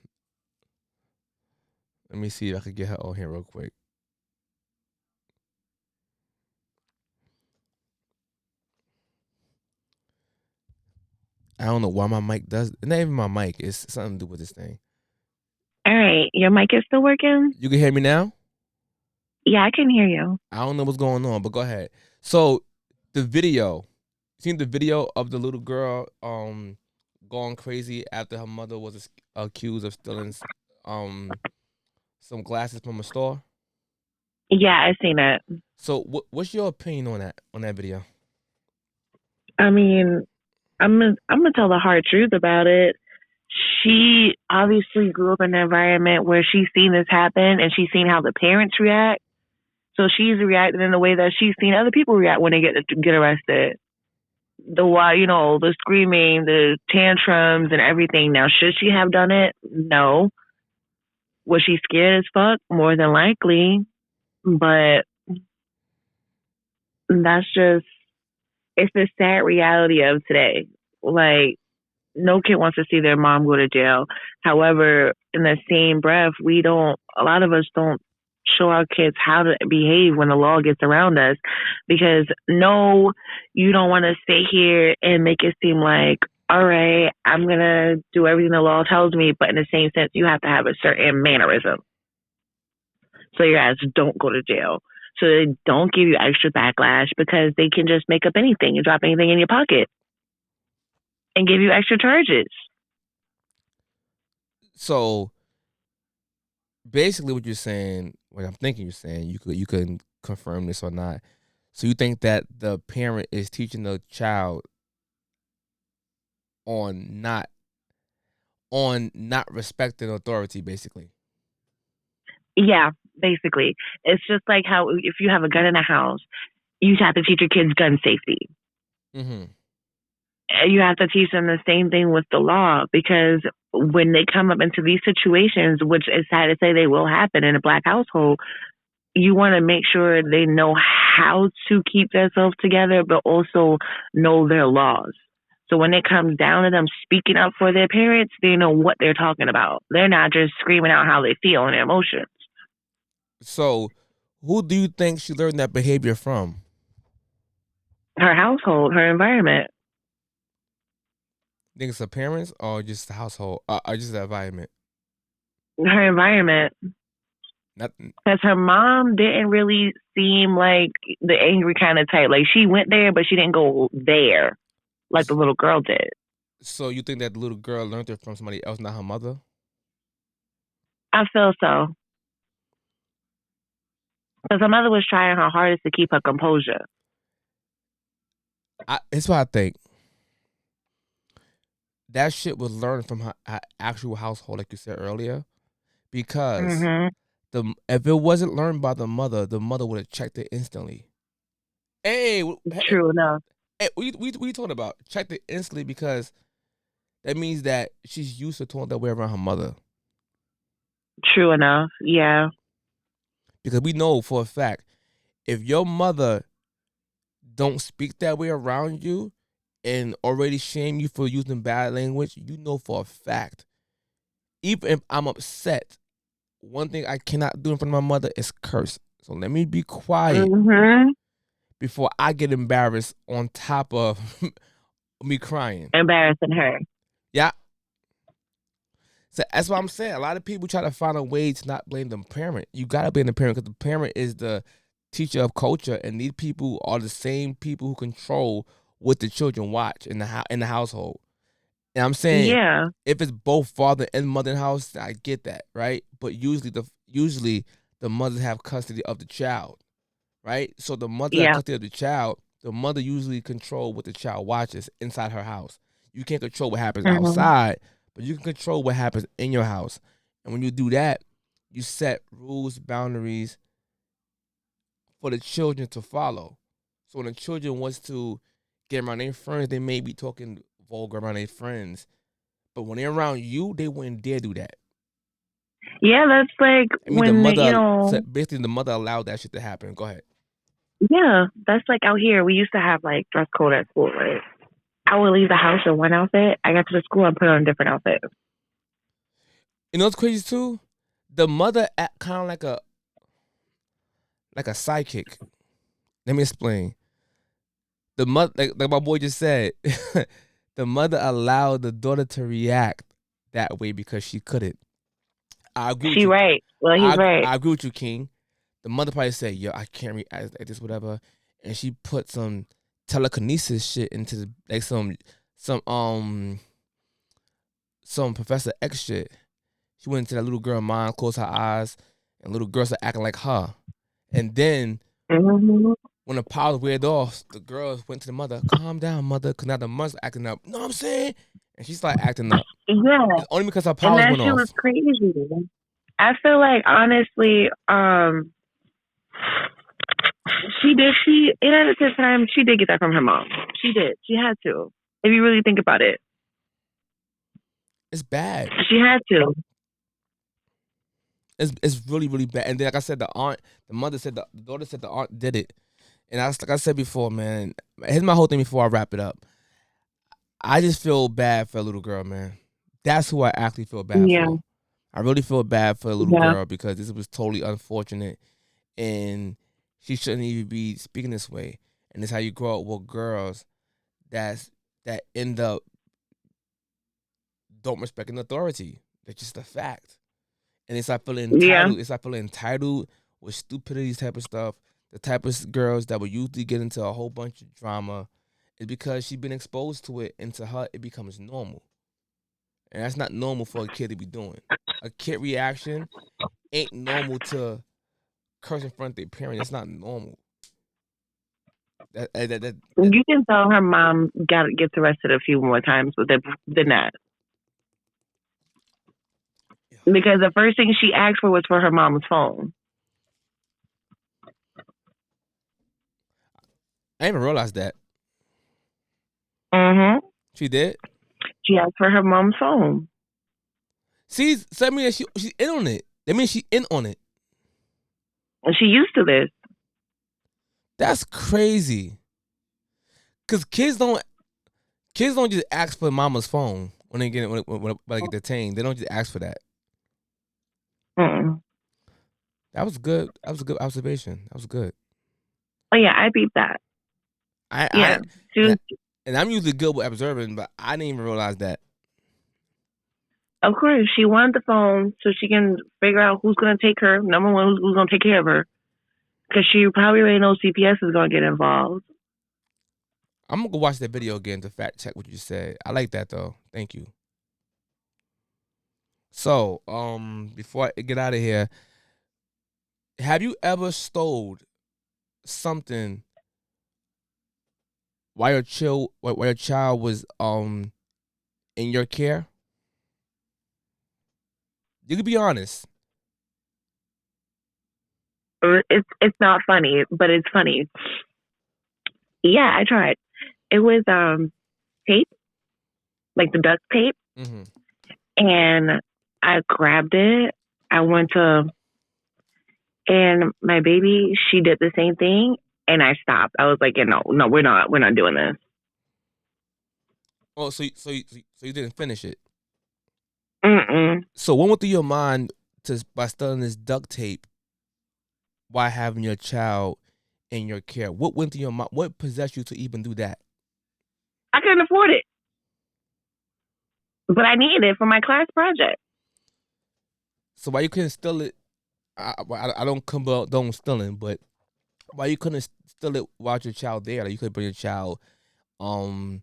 Let me see if I can get her on here real quick. I don't know why my mic does. It's not even my mic. It's something to do with this thing. All right, your mic is still working? You can hear me now? Yeah, I can hear you. I don't know what's going on, but go ahead. So the video, seen the video of the little girl going crazy after her mother was accused of stealing some glasses from a store? Yeah, I seen it. So what's your opinion on that video? I mean, I'm gonna tell the hard truth about it. She obviously grew up in an environment where she's seen this happen and she's seen how the parents react. So she's reacting in the way that she's seen other people react when they get arrested. The screaming, the tantrums, and everything. Now, should she have done it? No. Was she scared as fuck? More than likely. But it's the sad reality of today. Like, no kid wants to see their mom go to jail. However, in the same breath, a lot of us don't show our kids how to behave when the law gets around us. Because no, you don't want to stay here and make it seem like, all right, I'm going to do everything the law tells me. But in the same sense, you have to have a certain mannerism. So your ass don't go to jail. So they don't give you extra backlash because they can just make up anything and drop anything in your pocket and give you extra charges. So basically what you're saying, what I'm thinking you're saying, you can confirm this or not. So you think that the parent is teaching the child on not respecting authority, basically. Yeah, basically. It's just like how if you have a gun in a house, you have to teach your kids gun safety. Mm-hmm. You have to teach them the same thing with the law because when they come up into these situations, which is sad to say they will happen in a Black household, you want to make sure they know how to keep themselves together, but also know their laws. So when it comes down to them speaking up for their parents, they know what they're talking about. They're not just screaming out how they feel and their emotions. So who do you think she learned that behavior from? Her household, her environment. Think it's her parents or just the household or just the environment? Her environment. Because her mom didn't really seem like the angry kind of type. Like, she went there, but she didn't go there like the little girl did. So you think that the little girl learned it from somebody else, not her mother? I feel so. Because her mother was trying her hardest to keep her composure. It's what I think. That shit was learned from her actual household, like you said earlier. Because if it wasn't learned by the mother would have checked it instantly. Hey, true enough. Hey, we talking about checked it instantly because that means that she's used to talking that way around her mother. True enough, yeah. Because we know for a fact, if your mother don't speak that way around you and already shame you for using bad language, you know for a fact, even if I'm upset, one thing I cannot do in front of my mother is curse. So let me be quiet before I get embarrassed on top of me crying. Embarrassing her. Yeah. So that's what I'm saying. A lot of people try to find a way to not blame the parent. You got to blame the parent because the parent is the teacher of culture, and these people are the same people who control what the children watch in the household. And I'm saying Yeah. if it's both father and mother in the house, I get that, right? But usually the mothers have custody of the child, right? So the mother that Yeah. custody of the child, the mother usually control what the child watches inside her house. You can't control what happens Hmm. outside, but you can control what happens in your house. And when you do that, you set rules, boundaries for the children to follow. So when the children wants to get around their friends, they may be talking vulgar around their friends. But when they're around you, they wouldn't dare do that. Yeah, that's like I mean, the when, mother, so basically, the mother allowed that shit to happen. Go ahead. yeah, that's like out here. We used to have like dress code at school, right? I would leave the house in one outfit. I got to the school and put on a different outfit. You know what's crazy too? The mother act kind of like a sidekick. Let me explain. The mother, like my boy just said, the mother allowed the daughter to react that way because she couldn't. I agree with She you. right. Well, he's right. I agree with you, King. The mother probably said, "Yo, I can't react like this, whatever," and she put some telekinesis shit into like some some Professor X shit. She went into that little girl's mind, closed her eyes, and little girls are acting like her. And then Hmm. when the powers weared off, the girls went to the mother, "Calm down, mother," because now the mother's acting up. You know what I'm saying? And she started acting up. Yeah, It's only because her and powers that went shit was off. crazy. I feel like honestly, she did. She in at the time she did get that from her mom. She did. She had to. If you really think about it, It's bad. she had to. It's really really bad. And then like I said, the mother said the daughter said the aunt did it. And like I said before, man. Here's my whole thing before I wrap it up. I just feel bad for a little girl, man. That's who I actually feel bad Yeah, for. I really feel bad for a little yeah, girl because this was totally unfortunate, and she shouldn't even be speaking this way. And it's how you grow up with girls that end up don't respecting authority. That's just a fact. And it's like feeling yeah. entitled. It's like feeling entitled with stupidity type of stuff. The type of girls that would usually get into a whole bunch of drama is because she's been exposed to it, and to her it becomes normal. And that's not normal for a kid to be doing. A kid reaction ain't normal to curse in front of their parent. That's not normal. That You can tell her mom gets arrested a few more times than that. Because the first thing she asked for was for her mom's phone. I didn't even realize that. Mm-hmm. She did. She asked for her mom's phone. See, so that means she's in on it. That means she in on it. And she used to this. That's crazy. Cause kids don't just ask for mama's phone when when they get detained. They don't just ask for that. Mm-mm. That was good. That was a good observation. That was good. Oh yeah, I beat that. I Yeah. I She and, was, I, and I'm usually good with observing, but I didn't even realize that. of course, she wanted the phone so she can figure out who's gonna take her. Number one, who's gonna take care of her. Because she probably already knows CPS is gonna get involved. I'm gonna go watch that video again to fact check what you said. I like that though. Thank you. So, before I get out of here, have you ever stole something while your child was in your care? You can be honest. It's not funny, but it's funny. Yeah, I tried. It was tape, like the duct tape, Mm-hmm. and I grabbed it. I went to, and my baby, she did the same thing, and I stopped. I was like, yeah, no, we're not doing this. Oh, so you didn't finish it. Mm-mm. So what went through your mind by stealing this duct tape while having your child in your care? What went through your mind? What possessed you to even do that? I couldn't afford it, but I needed it for my class project. So why you couldn't steal it? I don't condone stealing, but why you couldn't steal it while your child there? Like you could bring your child, um,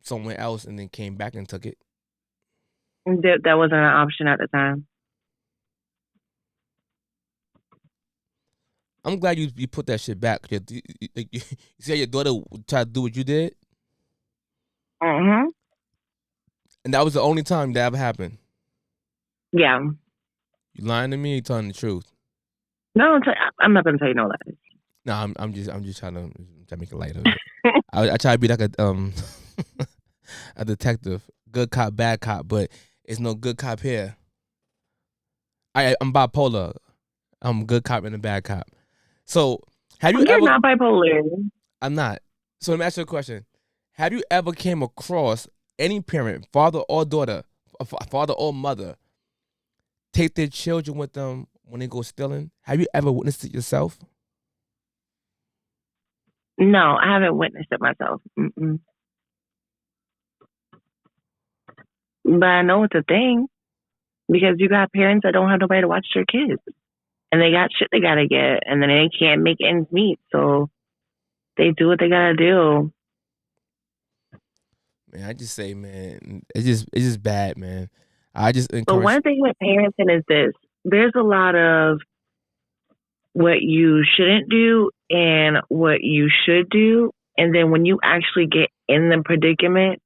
somewhere else and then came back and took it. That wasn't an option at the time. I'm glad you put that shit back. You see how your daughter tried to do what you did? Mm-hmm. And that was the only time that ever happened. Yeah. You lying to me? Or you telling the truth? No, I'm not gonna tell you no lies. No, I'm just trying to make it light of it. I try to be like a detective, good cop, bad cop, but it's no good cop here. I'm bipolar. I'm a good cop and a bad cop. So have you You're ever? not bipolar. I'm not. So let me ask you a question. Have you ever came across any parent, father or daughter, father or mother, take their children with them when they go stealing? Have you ever witnessed it yourself? No, I haven't witnessed it myself. Mm-mm. But I know it's a thing because you got parents that don't have nobody to watch their kids, and they got shit they gotta get, and then they can't make ends meet, so they do what they gotta do. Man, I just say, man, it's just bad, man. I just But encourage. one thing with parenting is this: there's a lot of what you shouldn't do and what you should do, and then when you actually get in the predicament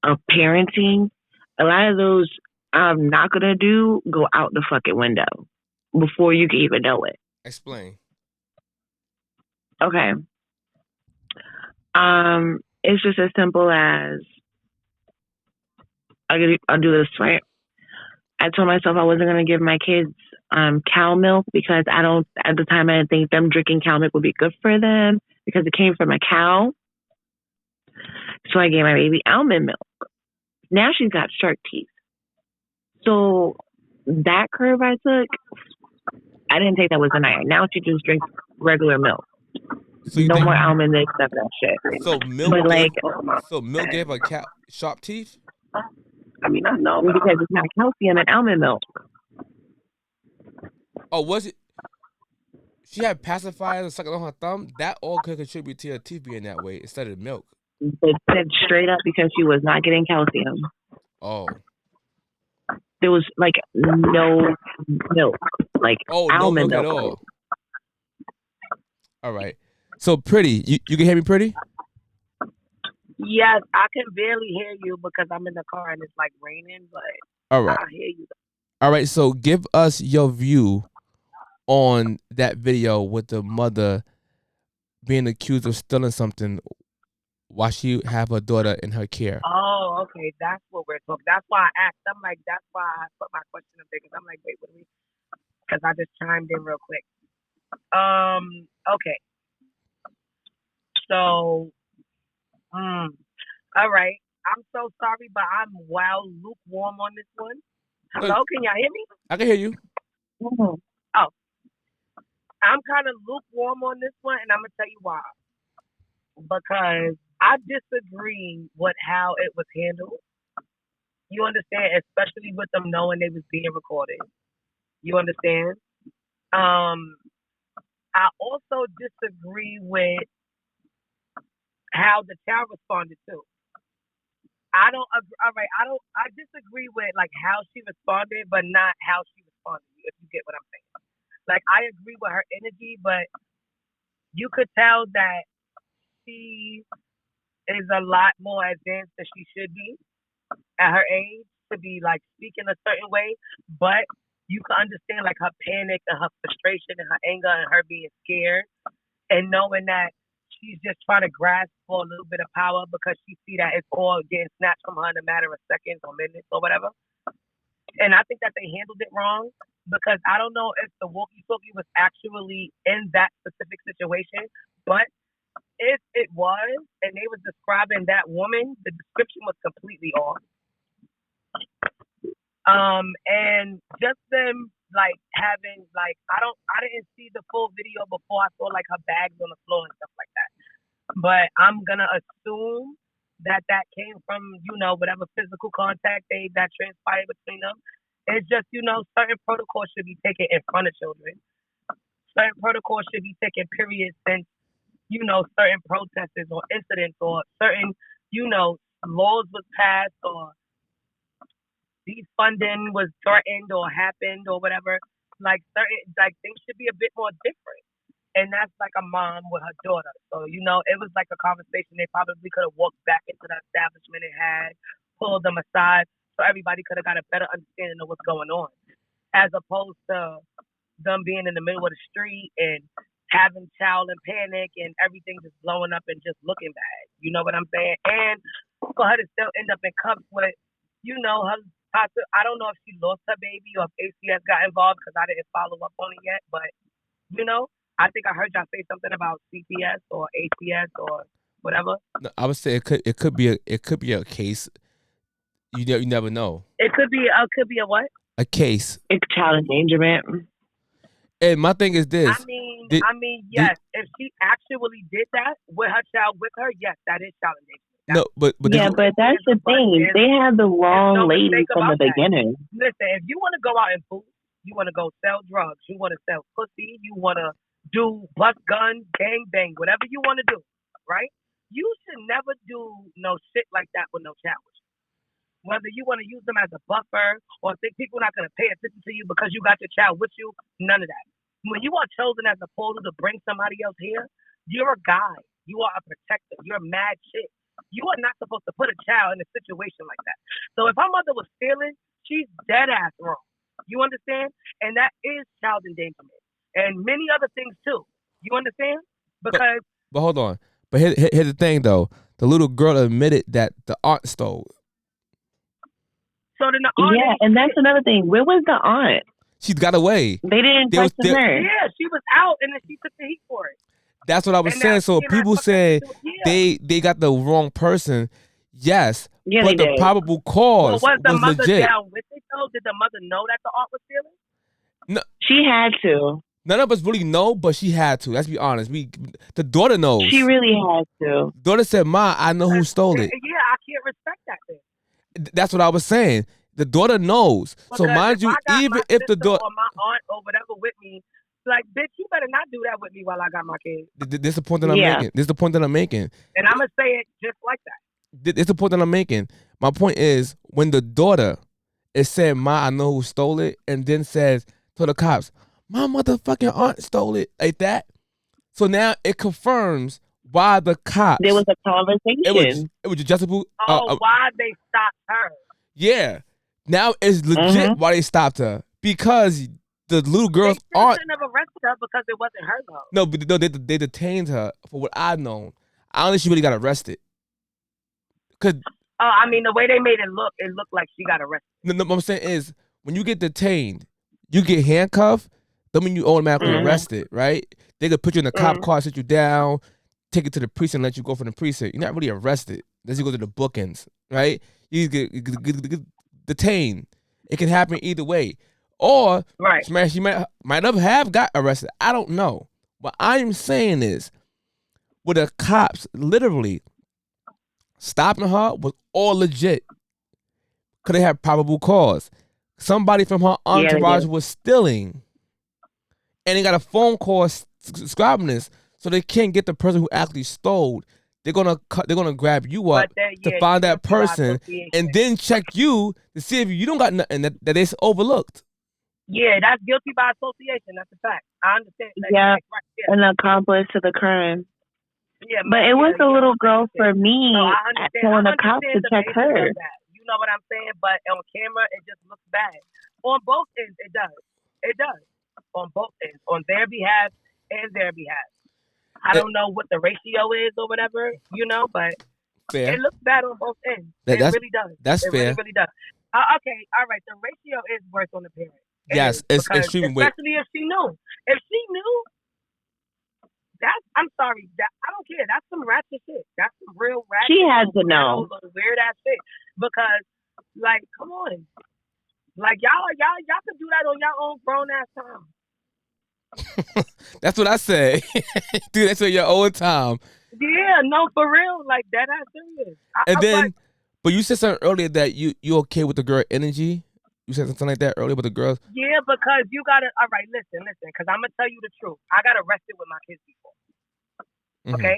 of parenting, a lot of those I'm not gonna do go out the fucking window before you can even know it. Explain. Okay. It's just as simple as I'll do this right. I told myself I wasn't gonna give my kids cow milk because at the time I didn't think them drinking cow milk would be good for them because it came from a cow. So I gave my baby almond milk. Now she's got shark teeth. So that curve I took, I didn't take that was a night. Now she just drinks regular milk. So no more almond milk, stuff that shit. So milk, but like, milk gave her sharp teeth. I mean, I know because it's not calcium in almond milk. Oh, was it? She had pacifiers and sucking on her thumb. That all could contribute to her teeth being that way instead of milk. It said straight up because she was not getting calcium. Oh. There was like no milk, like almond no milk at milk. all. All right. So Pretty, you can hear me, Pretty? Yes, I can barely hear you because I'm in the car and it's like raining, but all right. I hear you. All right, so give us your view on that video with the mother being accused of stealing something while she have her daughter in her care. Oh, okay, that's what we're talking. That's why I asked. I'm like, that's why I put my question up there because I'm like, wait, what do we? Because I just chimed in real quick. Okay. So, all right. I'm so sorry, but I'm lukewarm on this one. Hello, can y'all hear me? I can hear you. Mm-hmm. Oh, I'm kind of lukewarm on this one, and I'm gonna tell you why. Because I disagree with how it was handled. You understand, especially with them knowing they was being recorded. You understand? I also disagree with how the child responded too. I don't agree. All right, I disagree with like how she responded, but not how she responded. If you get what I'm saying. Like I agree with her energy, but you could tell that she is a lot more advanced than she should be at her age to be like speaking a certain way. But you can understand like her panic and her frustration and her anger and her being scared and knowing that she's just trying to grasp for a little bit of power because she see that it's all getting snatched from her in a matter of seconds or minutes or whatever. And I think that they handled it wrong because I don't know if the walkie-talkie was actually in that specific situation, but if it was and they was describing that woman, the description was completely off. And just them like having like I didn't see the full video before I saw like her bags on the floor and stuff like that. But I'm gonna assume that came from, whatever physical contact that transpired between them. It's just, certain protocols should be taken in front of children. Certain protocols should be taken, period, since, certain protesters or incidents or certain, laws was passed or defunding was threatened or happened or whatever, like certain like things should be a bit more different. And that's like a mom with her daughter. So, it was like a conversation they probably could have walked back into the establishment and had, pulled them aside so everybody could have got a better understanding of what's going on. As opposed to them being in the middle of the street and having child and panic and everything just blowing up and just looking bad. You know what I'm saying? And for her to still end up in cuffs with, her I don't know if she lost her baby or if ACS got involved because I didn't follow up on it yet. But, I think I heard y'all say something about CPS or ACS or whatever. No, I would say it could be a case. You never know. It could be a what? A case. It's child endangerment. And my thing is this. I mean, yes. If she actually did that with her child with her, yes, that is child endangerment. No, but yeah, but that's the thing. They had the wrong lady from the beginning. Listen, if you want to go out and fool, you want to go sell drugs, you want to sell pussy, you want to do bust guns, gang bang, whatever you want to do, right? You should never do no shit like that with no child. Whether you want to use them as a buffer or think people are not going to pay attention to you because you got your child with you, none of that. When you are chosen as a portal to bring somebody else here, you're a guide. You are a protector. You're mad shit. You are not supposed to put a child in a situation like that. So if her mother was stealing, she's dead ass wrong. You understand? And that is child endangerment. And many other things too. You understand? Because but hold on. But here's the thing though. The little girl admitted that the aunt stole. So then the aunt and that's another thing. Where was the aunt? She got away. They didn't question her. Yeah, she was out and then she took the heat for it. That's what I was saying. So people say they got the wrong person. Yes, but the probable cause was the mother legit. Down with it though? Did the mother know that the aunt was stealing? No, she had to. None of us really know, but she had to. Let's be honest. The daughter knows. She really had to. Daughter said, "Ma, I know who stole it." Yeah, I can't respect that thing. That's what I was saying. The daughter knows. Because so mind you, even if the daughter or my aunt or whatever with me, like, bitch, you better not do that with me while I got my kids. This is the point that I'm making. This is the point that I'm making. And I'm gonna say it just like that. This is the point that I'm making. My point is when the daughter is saying, "Ma, I know who stole it," and then says to the cops, "My motherfucking aunt stole it," like that. So now it confirms why the cops. There was a conversation. It was justifiable. Why they stopped her? Yeah. Now it's legit why they stopped her because the little girl's aunt. They never arrested her because it wasn't her though. No, but they detained her for what I know. I don't think she really got arrested. I mean, the way they made it looked like she got arrested. No, what I'm saying is when you get detained, you get handcuffed. Don't mean you automatically arrested, right? They could put you in a cop car, sit you down, take you to the precinct, and let you go from the precinct. You're not really arrested unless you go to the bookends, right? You get detained. It can happen either way. Or she might have got arrested. I don't know. What I'm saying is, with the cops literally stopping her was all legit. Could they have probable cause? Somebody from her entourage was stealing. And they got a phone call describing this, so they can't get the person who actually stole. They're gonna grab you up to find that person, and then check you to see if you don't got nothing that they overlooked. Yeah, that's guilty by association. That's a fact. I understand. An accomplice to the crime. Yeah, but it was a little girl for me telling the cops to check her. You know what I'm saying? But on camera, it just looks bad. On both ends, it does. It does. On both ends, on their behalf and their behalf. I don't know what the ratio is or whatever, but fair. It looks bad on both ends. It really does. That's fair. It really does. Okay, all right. The ratio is worse on the parent. Yes, it's extremely weird. Especially if she knew. If she knew, I'm sorry. I don't care. That's some ratchet shit. That's some real ratchet. She had to know. Weird ass shit. Because, like, come on. Like, y'all could do that on your own grown ass time. That's what I say. Dude, that's on your own time. Yeah, no, for real. Like, that ass serious. But you said something earlier that you okay with the girl energy. You said something like that earlier with the girls. Yeah, because you gotta. All right, listen. Because I'm gonna tell you the truth. I got arrested with my kids before. Okay,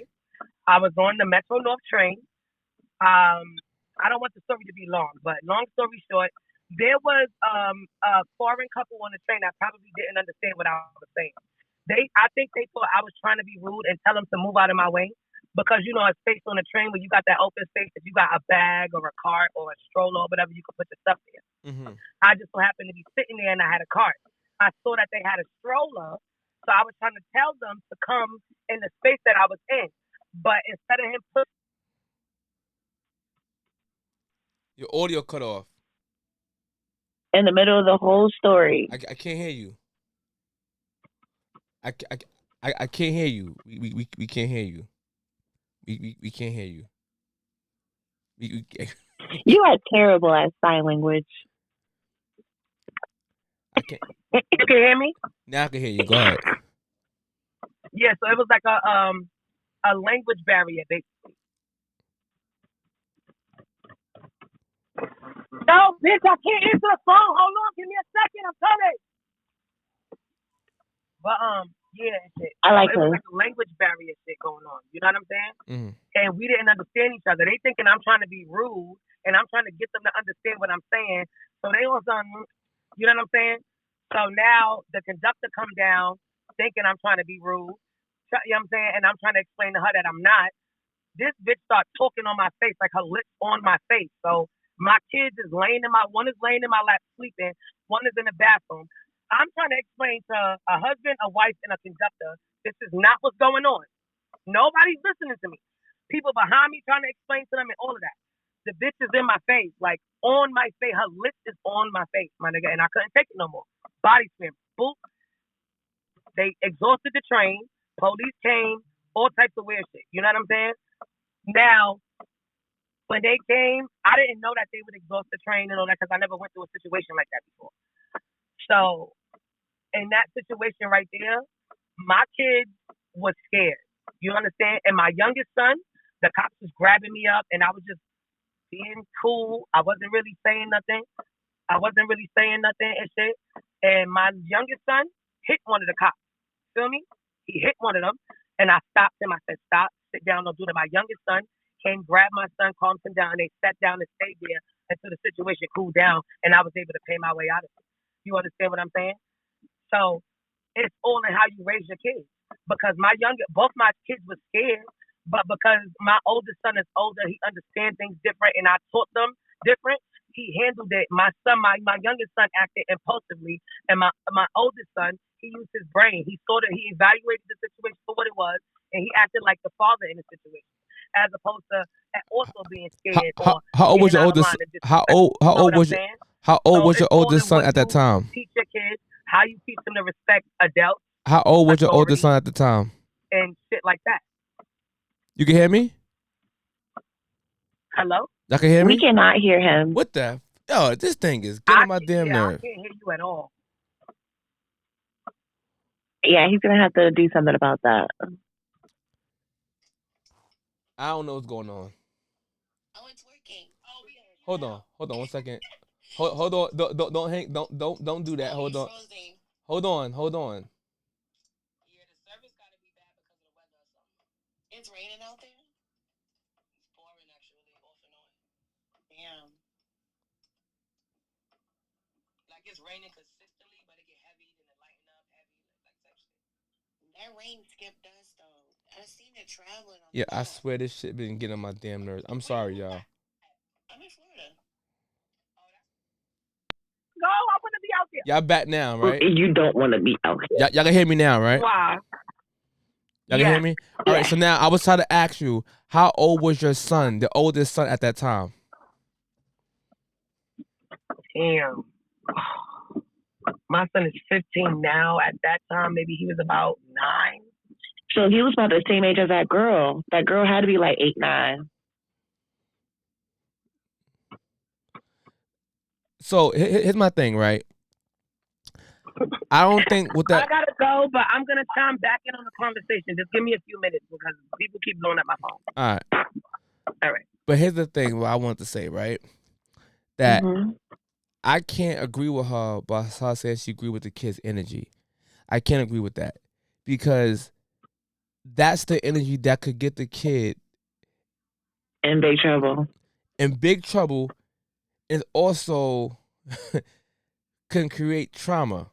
I was on the Metro North train. I don't want the story to be long, but long story short, there was a foreign couple on the train that probably didn't understand what I was saying. I think they thought I was trying to be rude and tell them to move out of my way because you know a space on the train where you got that open space. If you got a bag or a cart or a stroller or whatever, you can put your stuff there. Mm-hmm. I just so happened to be sitting there and I had a cart. I saw that they had a stroller, so I was trying to tell them to come in the space that I was in. But instead of him put Your audio cut off. In the middle of the whole story. I can't hear you. I can't hear you. We can't hear you. We can't hear you. You are terrible at sign language. I can't. You can hear me? Now I can hear you. Go ahead. Yeah, so it was like a language barrier basically. No, bitch, I can't answer the phone. Hold on, give me a second. I'm coming. But yeah, and shit. I like it was her. like a language barrier shit going on. You know what I'm saying? Mm-hmm. And we didn't understand each other. They thinking I'm trying to be rude, and I'm trying to get them to understand what I'm saying. So they on some, you know what I'm saying? So now the conductor come down thinking I'm trying to be rude. You know what I'm saying? And I'm trying to explain to her that I'm not. This bitch start talking on my face, like her lips on my face. So my kids is one is laying in my lap sleeping, one is in the bathroom. I'm trying to explain to a husband, a wife, and a conductor, this is not what's going on. Nobody's listening to me. People behind me trying to explain to them and all of that. The bitch is in my face, like on my face. Her lips is on my face, my nigga, and I couldn't take it no more. Body spin, boop. They exhausted the train. Police came, all types of weird shit. You know what I'm saying? Now, when they came, I didn't know that they would exhaust the train and all that because I never went through a situation like that before. So, in that situation right there, my kid was scared. You understand? And my youngest son, the cops was grabbing me up, and I was just being cool. I wasn't really saying nothing. And shit. And my youngest son hit one of the cops. Feel me? He hit one of them, and I stopped him. I said, "Stop, sit down, don't do that." My youngest son came, grabbed my son, calmed him down, and they sat down and stayed there until the situation cooled down, and I was able to pay my way out of it. You understand what I'm saying? So it's all in how you raise your kids. Because both my kids were scared, but because my oldest son is older, he understands things different, and I taught them different. He handled it. My youngest son acted impulsively, and my oldest son, he used his brain. He evaluated the situation for what it was, and he acted like the father in the situation, as opposed to also being scared. How old was your oldest? How old was your oldest son at that time? Teach your kids how you teach them to respect adults. How old was your oldest son at the time? And shit like that. You can hear me? Hello? Y'all can hear me? We cannot hear him. What the? Yo, this thing is getting on my damn nerve. I can't hear you at all. Yeah, he's going to have to do something about that. I don't know what's going on. Oh, it's working. Oh, yeah. Hold on 1 second. Hold on. Don't hang. Don't do that. Hold on. Hold on. Yeah, the service gotta be bad because of the weather or something. It's raining out there? It's pouring actually, off and on. Damn. Like it's raining consistently, but it get heavy, then it lighten up heavy, like type shit. That rain skipped us though. I seen it traveling on Yeah, I swear this shit been getting on my damn nerves. I'm sorry, y'all. I'm in Florida. No, I want to be out there. Y'all back now, right? You don't want to be out here. Y'all can hear me now, right? Why? Y'all can hear me? All right, so now I was trying to ask you, how old was your son, the oldest son at that time? Damn. My son is 15 now. At that time, maybe he was about 9. So he was about the same age as that girl. That girl had to be like 8, 9. So here's my thing, right? I don't think with that. I gotta go, but I'm gonna chime back in on the conversation. Just give me a few minutes because people keep blowing up my phone. All right. But here's the thing, what I want to say, right? That I can't agree with her, but her saying she agree with the kid's energy. I can't agree with that because that's the energy that could get the kid in big trouble. And big trouble is also can create trauma.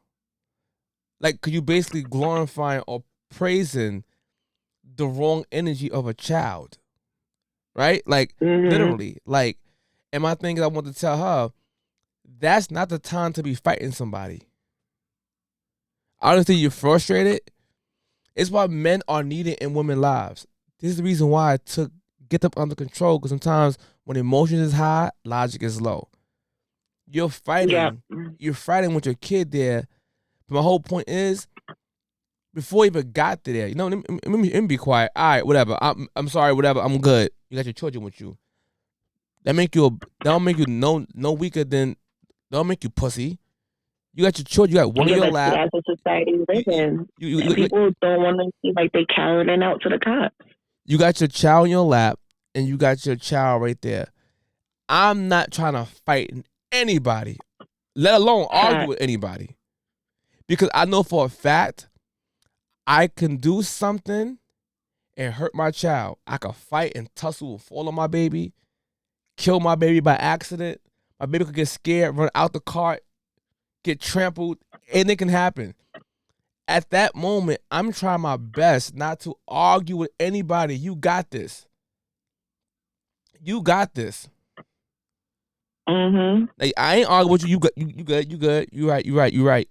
Like, cause you basically glorifying or praising the wrong energy of a child, right? Like, literally. Like, and my thing is, I want to tell her that's not the time to be fighting somebody. Honestly, you're frustrated. It's why men are needed in women's lives. This is the reason why I took get them under control. Because sometimes when emotion is high, logic is low. You're fighting. You're fighting with your kid there. But my whole point is, before you even got to there, let me be quiet. All right, whatever. I'm sorry, whatever. I'm good. You got your children with you. That don't make you no weaker than. Don't make you pussy. You got your children. You got one in your lap. That's a society we live in. And people don't want to seem like they cowering out to the cops. You got your child in your lap, and you got your child right there. I'm not trying to fight anybody, let alone argue with anybody, because I know for a fact I can do something and hurt my child. I can fight and tussle, fall on my baby, kill my baby by accident. My baby could get scared, run out the cart, get trampled, anything can happen. At that moment, I'm trying my best not to argue with anybody. You got this. You got this. Like, I ain't arguing with you. You good. You good. You good. You right. You right. You right.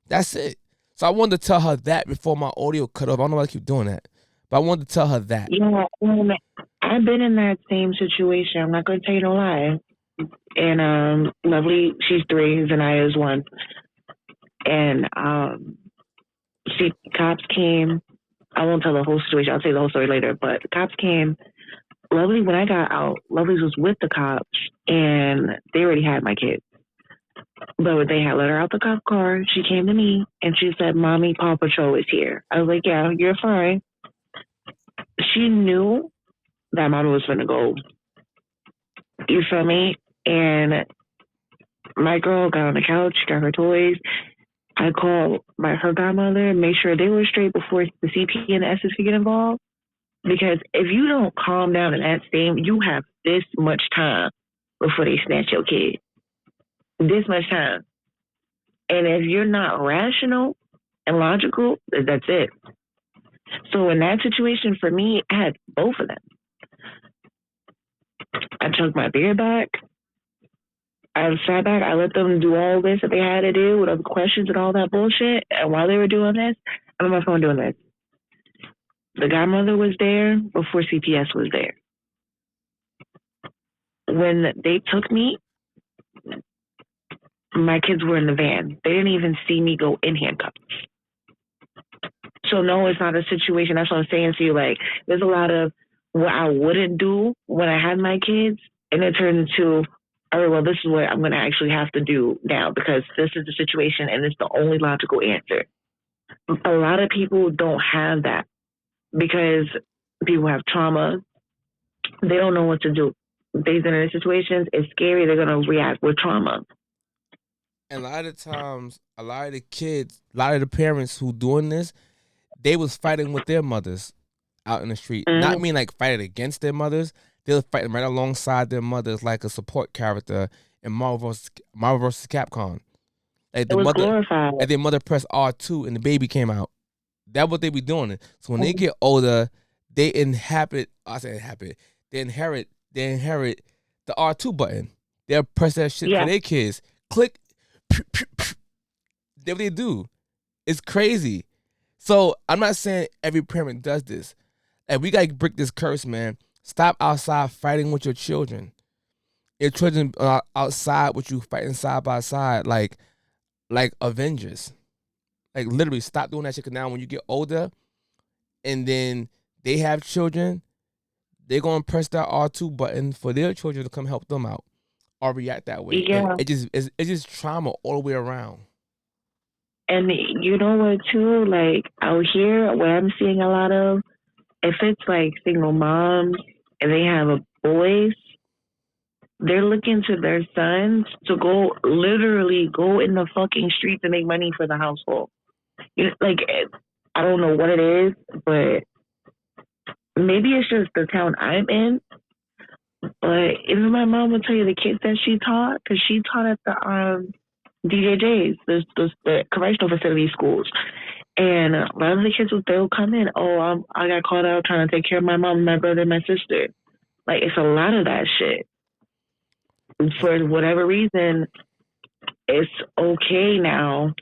That's it. So I wanted to tell her that before my audio cut off. I don't know why I keep doing that, but I wanted to tell her that. Yeah, I've been in that same situation. I'm not going to tell you no lie. And Lovely, she's 3, Zanaya is 1. And cops came. I won't tell the whole situation. I'll tell you the whole story later. But the cops came. Lovely, when I got out, Lovely was with the cops, and they already had my kids. But they had let her out the cop car. She came to me, and she said, "Mommy, Paw Patrol is here." I was like, "Yeah, you're fine." She knew that Mama was going to go. You feel me? And my girl got on the couch, got her toys. I called her godmother and made sure they were straight before the CP and the SS could get involved. Because if you don't calm down in that state, you have this much time before they snatch your kid. This much time. And if you're not rational and logical, that's it. So in that situation, for me, I had both of them. I took my beer back. I sat back. I let them do all this that they had to do with all the questions and all that bullshit. And while they were doing this, I'm on my phone doing this. The godmother was there before CPS was there. When they took me, my kids were in the van. They didn't even see me go in handcuffs. So no, it's not a situation. That's what I'm saying to you. Like, there's a lot of what I wouldn't do when I had my kids, and it turned into, all right, well, this is what I'm going to actually have to do now because this is the situation and it's the only logical answer. A lot of people don't have that because people have trauma. They don't know what to do. They've been in situations, it's scary. They're going to react with trauma. And a lot of times, a lot of the kids, a lot of the parents who doing this, they was fighting with their mothers out in the street. Not mean like fighting against their mothers. They were fighting right alongside their mothers like a support character in Marvel vs. Capcom. Like the mother, glorified. and their mother pressed R2 and the baby came out. That's what they be doing. So when they get older, they inherit the R2 button. They'll press that shit for their kids. Click. That's what they do. It's crazy. So I'm not saying every parent does this. And we gotta break this curse, man. Stop outside fighting with your children. Your children are outside with you fighting side by side like Avengers. Like literally stop doing that shit. Cause now when you get older and then they have children, they're gonna press that R2 button for their children to come help them out or react that way. Yeah. It's just trauma all the way around. And you know what too? Like out here where I'm seeing a lot of, if it's like single moms and they have a boys, they're looking to their sons to literally go in the fucking streets and make money for the household. Like, I don't know what it is, but maybe it's just the town I'm in. But But even my mom would tell you the kids that she taught, because she taught at the DJJs, the correctional facility schools. And a lot of the kids they'll come in. Oh, I got called out trying to take care of my mom, my brother, and my sister. Like it's a lot of that shit. For whatever reason, it's okay now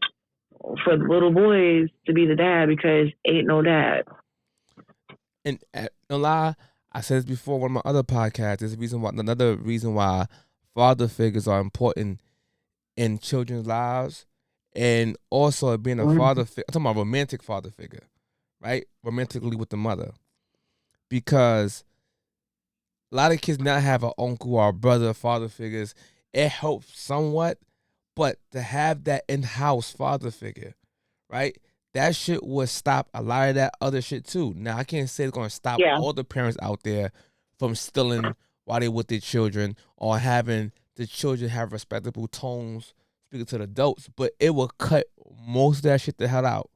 for little boys to be the dad because ain't no dad. And no lie, I said this before on one of my other podcasts. There's another reason why father figures are important in children's lives, and also being a father. I'm talking about romantic father figure, right? Romantically with the mother, because a lot of kids now have an uncle or a brother, father figures. It helps somewhat, but to have that in-house father figure, right? That shit would stop a lot of that other shit too. Now I can't say it's gonna stop all the parents out there from stealing while they with their children or having the children have respectable tones speaking to the adults, but it will cut most of that shit the hell out.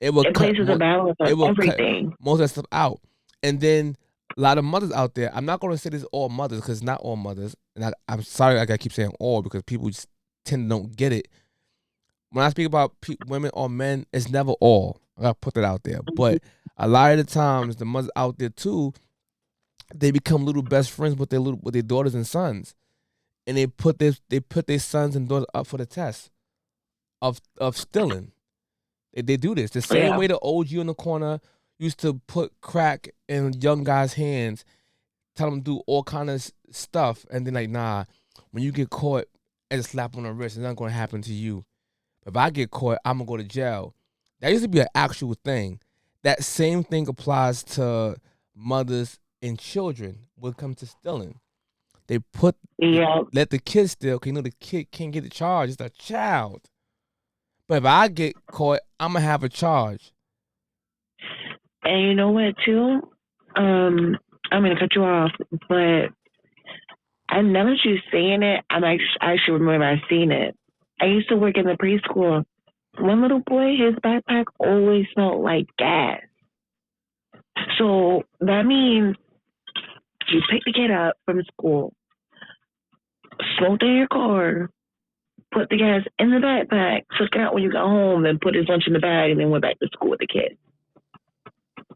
It will cut places a balance of everything. Most of that stuff out. And then a lot of mothers out there, I'm not gonna say this all mothers because not all mothers, and I'm sorry I gotta keep saying all because people just tend to don't get it. When I speak about women or men, it's never all. I gotta put that out there. But a lot of the times, the mothers out there too, they become little best friends with their daughters and sons, and they put their sons and daughters up for the test of stealing. They do this the same way the old you in the corner used to put crack in young guys' hands, tell them to do all kind of stuff, and then like, nah, when you get caught, it's a slap on the wrist. It's not gonna happen to you. If I get caught, I'm gonna go to jail. That used to be an actual thing. That same thing applies to mothers and children when it comes to stealing. They let the kid steal because the kid can't get the charge. It's a child. But if I get caught, I'm gonna have a charge. And you know what, too? I'm gonna cut you off, but I now that you saying it, I actually remember I seen it. I used to work in the preschool. One little boy, his backpack always smelled like gas. So that means you pick the kid up from school, smoked in your car, put the gas in the backpack, took it out when you got home, then put his lunch in the bag, and then went back to school with the kid.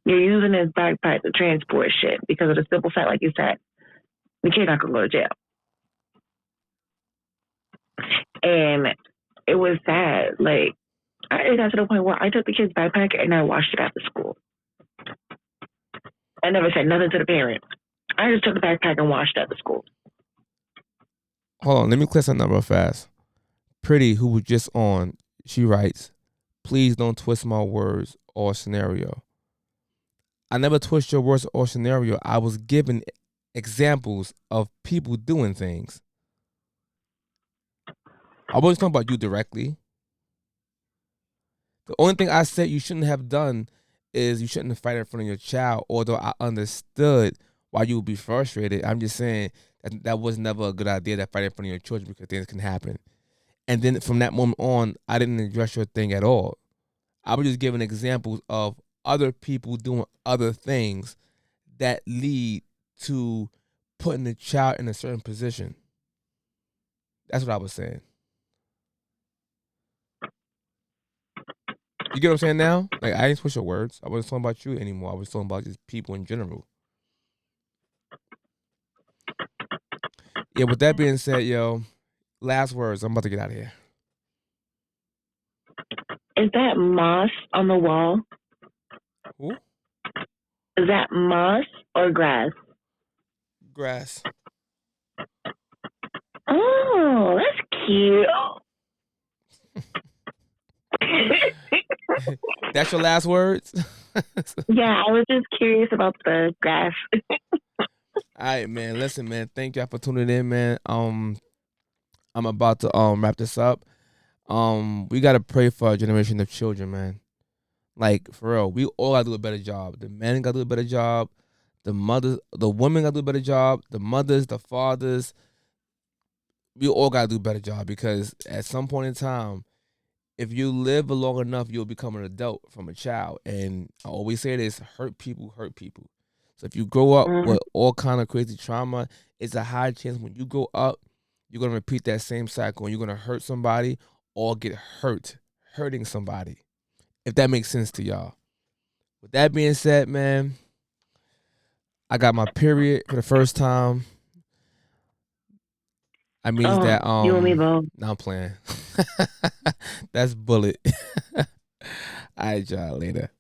You're using his backpack to transport shit because of the simple fact, like you said, the kid not gonna go to jail. And it was sad. Like, I got to the point where I took the kid's backpack and I washed it after school. I never said nothing to the parent. I just took the backpack and washed it after school. Hold on, let me clear something real fast. Pretty, who was just on, she writes, please don't twist my words or scenario. I never twist your words or scenario. I was given examples of people doing things. I wasn't talking about you directly. The only thing I said you shouldn't have done is you shouldn't have fight in front of your child, although I understood why you would be frustrated. I'm just saying that was never a good idea, that fight in front of your children, because things can happen. And then from that moment on, I didn't address your thing at all. I was just giving examples of other people doing other things that lead to putting the child in a certain position. That's what I was saying. You get what I'm saying now? Like, I didn't switch your words. I wasn't talking about you anymore. I was talking about just people in general. Yeah, with that being said, yo, last words. I'm about to get out of here. Is that moss on the wall? Who? Is that moss or grass? Grass. Oh, that's cute. That's your last words? Yeah, I was just curious about the grass. All right, man. Listen, man. Thank y'all for tuning in, man. I'm about to wrap this up. We gotta pray for a generation of children, man. Like, for real, we all gotta do a better job. The men gotta do a better job. The mothers, the women gotta do a better job. The mothers, the fathers, we all gotta do a better job, because at some point in time, if you live long enough, you'll become an adult from a child. And I always say this: hurt people hurt people. So if you grow up Mhm. with all kind of crazy trauma, it's a high chance when you grow up, you're gonna repeat that same cycle and you're gonna hurt somebody or get hurting somebody. If that makes sense to y'all. With that being said, man, I got my period for the first time. I means that You and me both. now I'm playing. That's bullet. All right, y'all later.